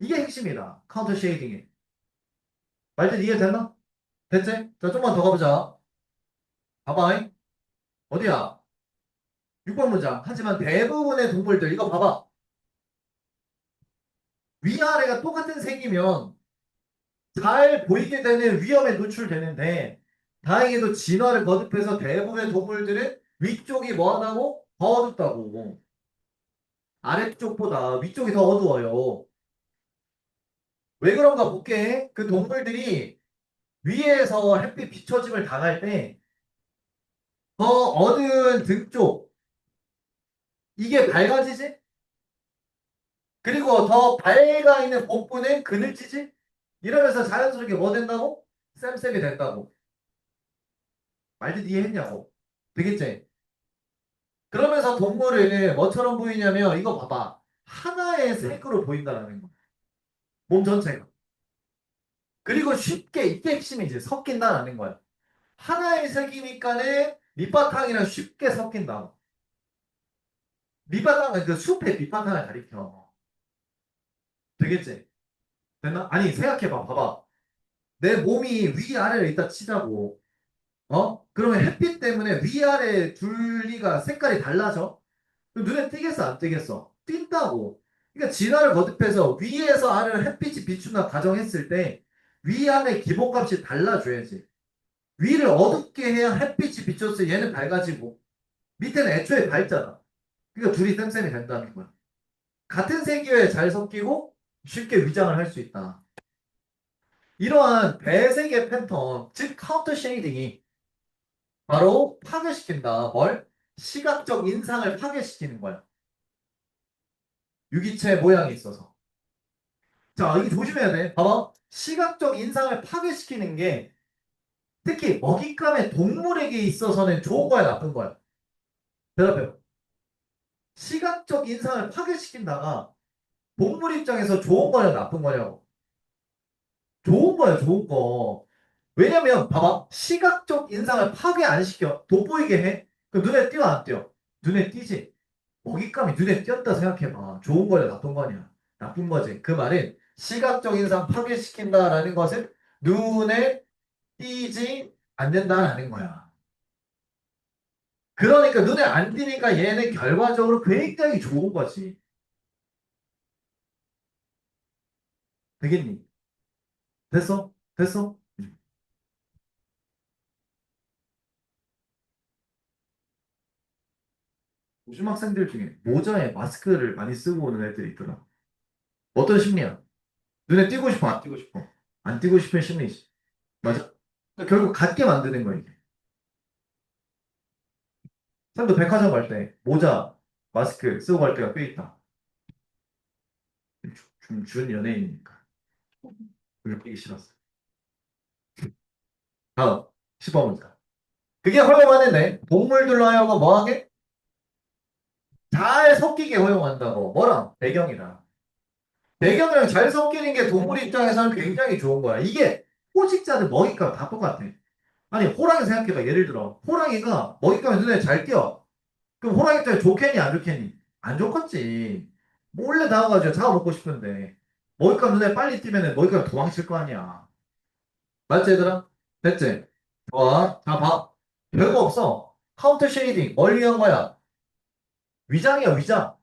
이게 핵심이다. 카운터 쉐이딩이. 말뜻 이해됐나? 됐지? 자, 좀만 더 가보자. 봐봐. 어디야? 6번 문장. 하지만 대부분의 동물들, 이거 봐봐. 위아래가 똑같은 색이면 잘 보이게 되는 위험에 노출되는데, 다행히도 진화를 거듭해서 대부분의 동물들은 위쪽이 뭐하다고? 더 어둡다고. 아래쪽보다 위쪽이 더 어두워요. 왜 그런가 볼게. 그 동물들이 위에서 햇빛 비춰짐을 당할 때 더 어두운 등 쪽, 이게 밝아지지? 그리고 더 밝아 있는 복부는 그늘지지? 이러면서 자연스럽게 뭐 된다고? 쌤쌤이 된다고. 말뜻 이해했냐고. 되겠지? 그러면서 동물을 뭐처럼 보이냐면 이거 봐봐. 하나의 색으로 보인다라는 거. 몸 전체가. 그리고 쉽게 이게 핵심이지. 섞인다라는 거야. 하나의 색이니까는 밑바탕이랑 쉽게 섞인다. 밑바탕은 그 숲의 밑바탕을 가리켜. 되겠지? 됐나? 아니 생각해봐. 봐봐. 내 몸이 위아래를 이따 치자고. 어? 그러면 햇빛 때문에 위아래 둘리가 색깔이 달라져? 그럼 눈에 띄겠어, 안 띄겠어? 띈다고. 그러니까 진화를 거듭해서 위에서 아래로 햇빛이 비춘다 가정했을 때 위아래 기본값이 달라져야지. 위를 어둡게 해야 햇빛이 비춰서 얘는 밝아지고 밑에는 애초에 밝잖아. 그러니까 둘이 쌤쌤이 된다는 거야. 같은 색이어야 잘 섞이고 쉽게 위장을 할 수 있다. 이러한 배색의 패턴, 즉 카운터 쉐이딩이 바로 파괴시킨다. 뭘? 시각적 인상을 파괴시키는 거야. 유기체 모양이 있어서. 자, 이거 조심해야 돼. 봐봐. 시각적 인상을 파괴시키는 게 특히 먹잇감의 동물에게 있어서는 좋은 거야, 나쁜 거야? 대답해요. 시각적 인상을 파괴시킨다가 동물 입장에서 좋은 거냐, 나쁜 거냐고. 좋은 거야, 좋은 거. 왜냐면, 봐봐. 시각적 인상을 파괴 안 시켜. 돋보이게 해. 그 눈에 띄어, 안 띄어? 눈에 띄지. 먹잇감이 눈에 띄었다 생각해봐. 좋은 거냐, 나쁜 거냐? 나쁜 거지. 그 말은 시각적 인상 파괴시킨다라는 것은 눈에 띄지 않는다라는 거야. 그러니까 눈에 안 띄니까 얘는 결과적으로 굉장히 좋은 거지. 되겠니? 됐어? 됐어? 요즘 학생들 중에 모자에 마스크를 많이 쓰고 오는 애들이 있더라. 어떤 심리야? 눈에 띄고 싶어, 안 띄고 싶어? 안 띄고 싶은 심리지. 맞아. 그러니까 결국 같게 만드는 거야, 이게. 사람도 백화점 갈 때 모자, 마스크 쓰고 갈 때가 꽤 있다. 좀 준 연예인이니까. 그게 끼기 싫었어. 다음, 10번 문제. 그게 허용하는데 동물들로 하여금 뭐하게? 잘 섞이게 허용한다고. 뭐랑? 배경이랑. 배경이랑 잘 섞이는 게 동물 입장에서는 굉장히 좋은 거야. 이게 포식자들 먹잇감 다 똑같아. 아니 호랑이 생각해봐. 예를 들어 호랑이가 먹잇감이 눈에 잘 띄어. 그럼 호랑이 입장에 좋겠니 안 좋겠니? 안 좋겠지. 몰래 나와가지고 잡아먹고 싶은데 먹잇감 눈에 빨리 띄면은 먹잇감이 도망칠 거 아니야. 맞지 얘들아? 됐지? 좋아. 자 봐. 별거 없어. 카운터 쉐이딩. 뭘 위한 거야? 위장이야 위장.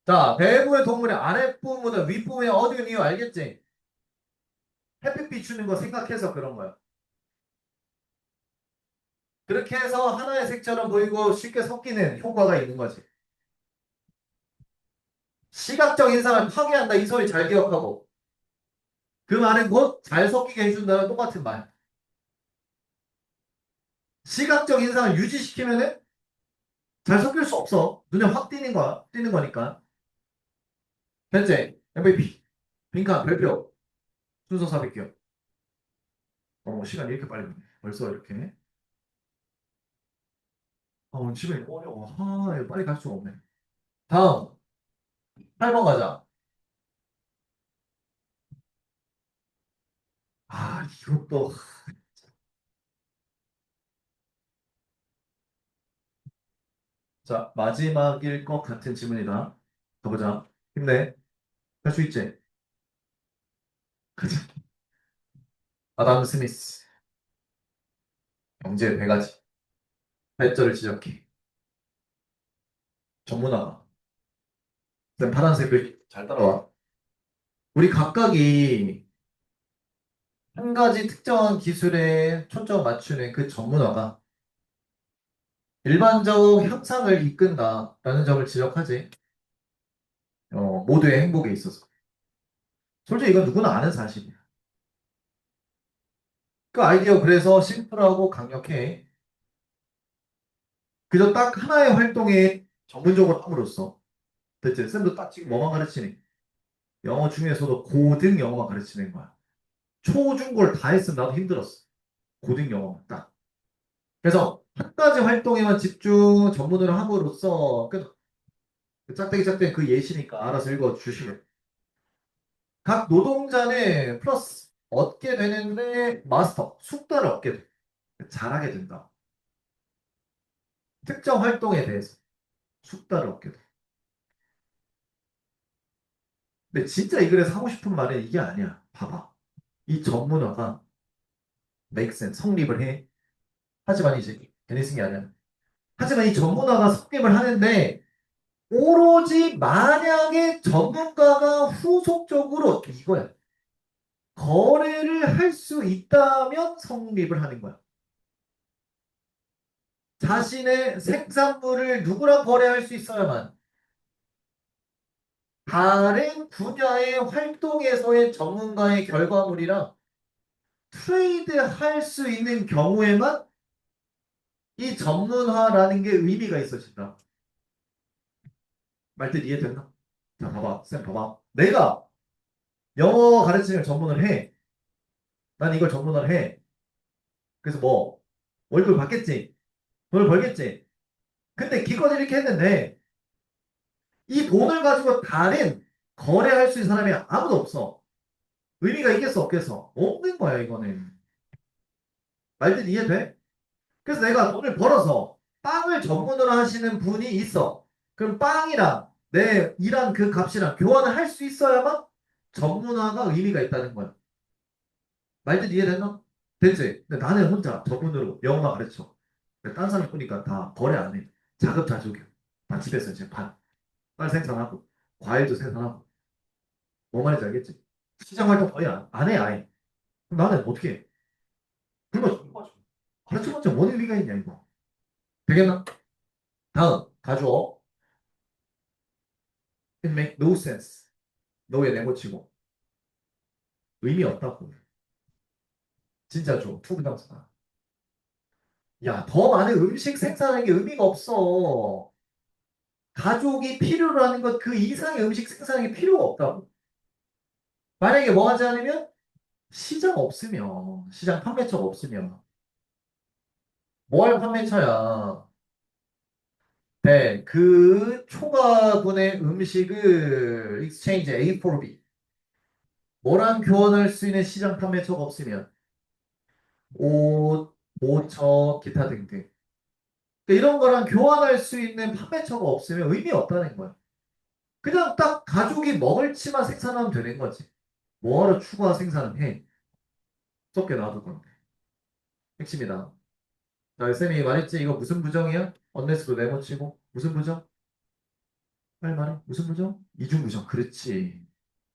자 배부의 동물의 아랫부분보다 윗부분이 어디인 이유 알겠지? 햇빛 비추는 거 생각해서 그런 거야. 그렇게 해서 하나의 색처럼 보이고 쉽게 섞이는 효과가 있는 거지. 시각적 인상을 파괴한다. 이 소리 잘 기억하고. 그 말은 곧 잘 섞이게 해준다는 똑같은 말. 시각적 인상을 유지시키면은 잘 섞일 수 없어. 눈에 확 띄는 거야. 띄는 거니까. 현재 MVP. 빈칸 별표. 순서 400개. 시간 이렇게 빨리 가네. 벌써 이렇게. 집에 어려워. 이거 빨리 갈 수가 없네. 다음. 8번 가자. 이것도. 자, 마지막일 것 같은 질문이다. 가보자. 힘내. 할 수 있지? 가자. 아담 스미스. 경제 100가지. 발전을 지적해. 전문화가. 일단 파란색을 잘 따라와. 우리 각각이 한 가지 특정한 기술에 초점 맞추는 그 전문화가 일반적 향상을 이끈다라는 점을 지적하지. 모두의 행복에 있어서. 솔직히 이건 누구나 아는 사실이야. 그 아이디어 그래서 심플하고 강력해. 그저 딱 하나의 활동에 전문적으로 함으로써. 됐지? 쌤도 딱 지금 뭐만 가르치니? 영어 중에서도 고등 영어만 가르치는 거야. 초중고를 다 했으면 나도 힘들었어. 고등 영어만 딱. 그래서 한 가지 활동에만 집중 전문으로 함으로써 그 짝대기 짝대기 그 예시니까 알아서 읽어 주시면. 각 노동자는 플러스 얻게 되는데 마스터, 숙달을 얻게 돼. 잘하게 된다. 특정 활동에 대해서 숙달을 얻게 돼. 근데 진짜 이 글에서 하고 싶은 말은 이게 아니야. 봐봐. 이 전문어가 make sense, 성립을 해. 하지만 이제 괜히 쓴 게 아니야. 하지만 이 전문어가 성립을 하는데 오로지 만약에 전문가가 후속적으로 이거야. 거래를 할 수 있다면 성립을 하는 거야. 자신의 생산물을 누구랑 거래할 수 있어야만 다른 분야의 활동에서의 전문가의 결과물이랑 트레이드 할 수 있는 경우에만 이 전문화라는 게 의미가 있어진다. 말뜻 이해됐나? 자, 봐봐. 쌤, 봐봐. 내가 영어 가르치는 전문을 해. 난 이걸 전문화를 해. 그래서 뭐, 월급 받겠지. 돈을 벌겠지. 근데 기껏 이렇게 했는데, 이 돈을 가지고 다른 거래할 수 있는 사람이 아무도 없어. 의미가 있겠어, 없겠어? 없는 거야, 이거는. 말뜻 이해돼? 그래서 내가 돈을 벌어서 빵을 전문으로 하시는 분이 있어. 그럼 빵이랑 내 일한 그 값이랑 교환을 할 수 있어야만 전문화가 의미가 있다는 거야. 말뜻 이해됐나? 됐지? 근데 나는 혼자 전문으로 영어만 가르쳐. 근데 딴 사람 보니까 다 거래 안 해. 자급자족이야. 다 집에서 이제 빨 생산하고 과일도 생산하고 뭐 말인지 알겠지? 시장 활동 거의 안 해, 아예. 그럼 나는 어떻게 해? 굶어 죽는 거죠. 가르쳐봤자 뭔 의미가 있냐, 이거. 되겠나? 다음, 가져오. It make no sense. 너의 네모치고. 의미 없다고. 진짜 좀 투부정사다. 야, 더 많은 음식 생산하는 게 의미가 없어. 가족이 필요로 하는 것 그 이상의 음식 생산하는 게 필요가 없다고. 만약에 뭐 하지 않으면 시장 없으면, 시장 판매처가 없으면, 뭐 할 판매처야. 네, 그 초과분의 음식을 exchange A for B. 뭐랑 교환할 수 있는 시장 판매처가 없으면 옷, 모처, 기타 등등. 그러니까 이런 거랑 교환할 수 있는 판매처가 없으면 의미 없다는 거야. 그냥 딱 가족이 먹을 치만 생산하면 되는 거지. 뭐하러 추가 생산을 해? 적게 놔두고. 핵심이다. 자, 쌤이 말했지? 이거 무슨 부정이야? 언레스도 네모치고. 무슨 부정? 빨리 말해. 무슨 부정? 이중부정. 그렇지.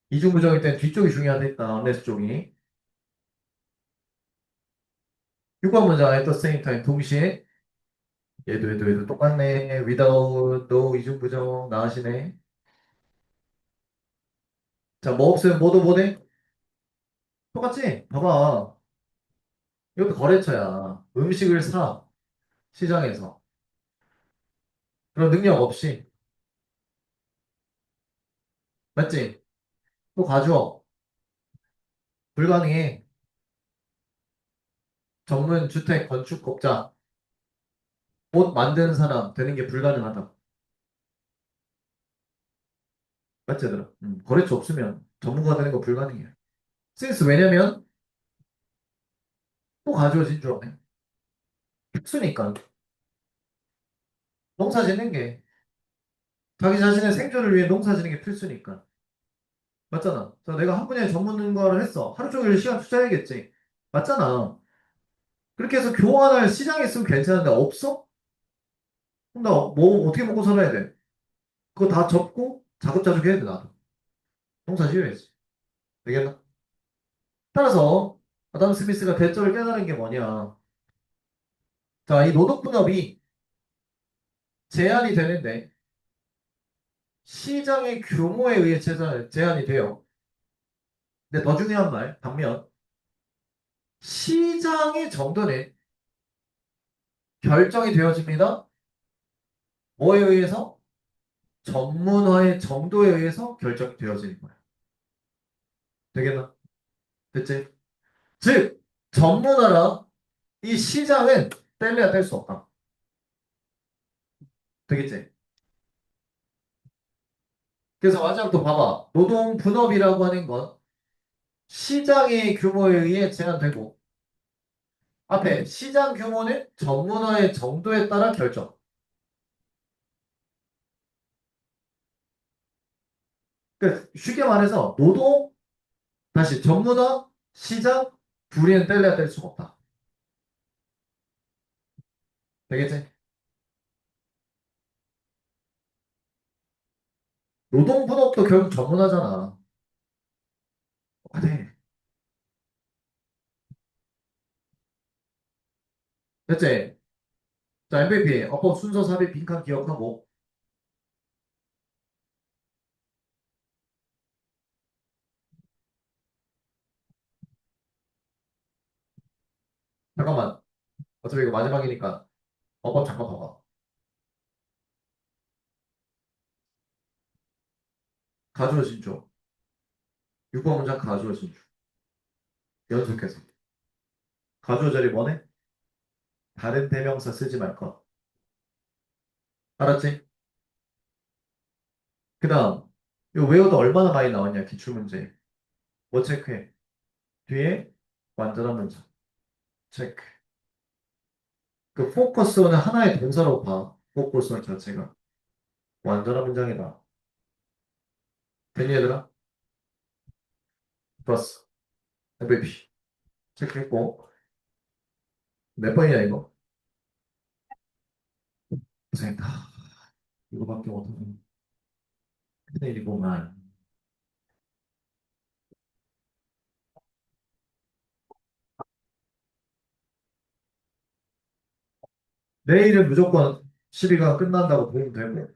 이중부정일 땐 뒤쪽이 중요하겠다. 언레스 쪽이. 6번 문장 at the same time. 동시에. 얘도 똑같네. without, no, 이중부정. 나으시네. 자, 뭐 없으면 뭐도 뭐네? 똑같지? 봐봐. 이것도 거래처야. 음식을 사. 시장에서. 그런 능력 없이. 맞지? 또 가져. 불가능해. 전문 주택 건축업자. 옷 만드는 사람 되는 게 불가능하다. 맞지, 얘들아? 거래처 없으면 전문가 되는 거 불가능해요. 센스 왜냐면 또 가져오진 줄 아네. 필수니까. 농사 짓는 게 자기 자신의 생존을 위해 농사 짓는 게 필수니까. 맞잖아. 자, 내가 한 분야에 전문가를 했어. 하루 종일 시간 투자해야겠지. 맞잖아. 그렇게 해서 교환할 시장이 있으면 괜찮은데 없어? 그럼 나 뭐 어떻게 먹고 살아야 돼? 그거 다 접고 자급자족 해야 돼, 나도. 농사 지어야지. 되겠나? 따라서 아담 스미스가 대점을 깨달은 게 뭐냐? 자, 이 노동분업이 제한이 되는데 시장의 규모에 의해 제한이 돼요. 근데 더 중요한 말, 반면 시장의 정도는 결정이 되어집니다. 뭐에 의해서? 전문화의 정도에 의해서 결정되어지는 거야. 되겠나? 됐지? 즉, 전문화라 이 시장은 뗄래야 뗄 수 없다. 되겠지? 그래서 마지막 또 봐봐. 노동 분업이라고 하는 건 시장의 규모에 의해 제한되고 앞에 시장 규모는 전문화의 정도에 따라 결정. 그 쉽게 말해서 노동 다시 전문화 시장 둘이는 뗄래야 뗄 수가 없다. 되겠지? 노동 분업도 결국 전문화잖아. 아, 네. 됐지? 자, MVP 어법 순서 삽입 빈칸 기억하고 잠깐만 어차피 이거 마지막이니까 어법 잠깐 봐봐. 가주어진 쪽 6번 문장 가주어진 쪽 연속해서 가주어 자리 뭐네? 다른 대명사 쓰지 말 것. 알았지? 그 다음 이거 외워도 얼마나 많이 나왔냐 기출문제 뭐 체크해? 뒤에 완전한 문장 체크. 그 포커스는 하나의 동사로 봐. 포커스 자체가 완전한 문장이다. 됐니 얘들아? 좋았어. MVP 체크했고 몇 번이야 이거? 고생했다. 이거밖에 못하면 큰일이구만. 내일은 무조건 12가 끝난다고 보면 되고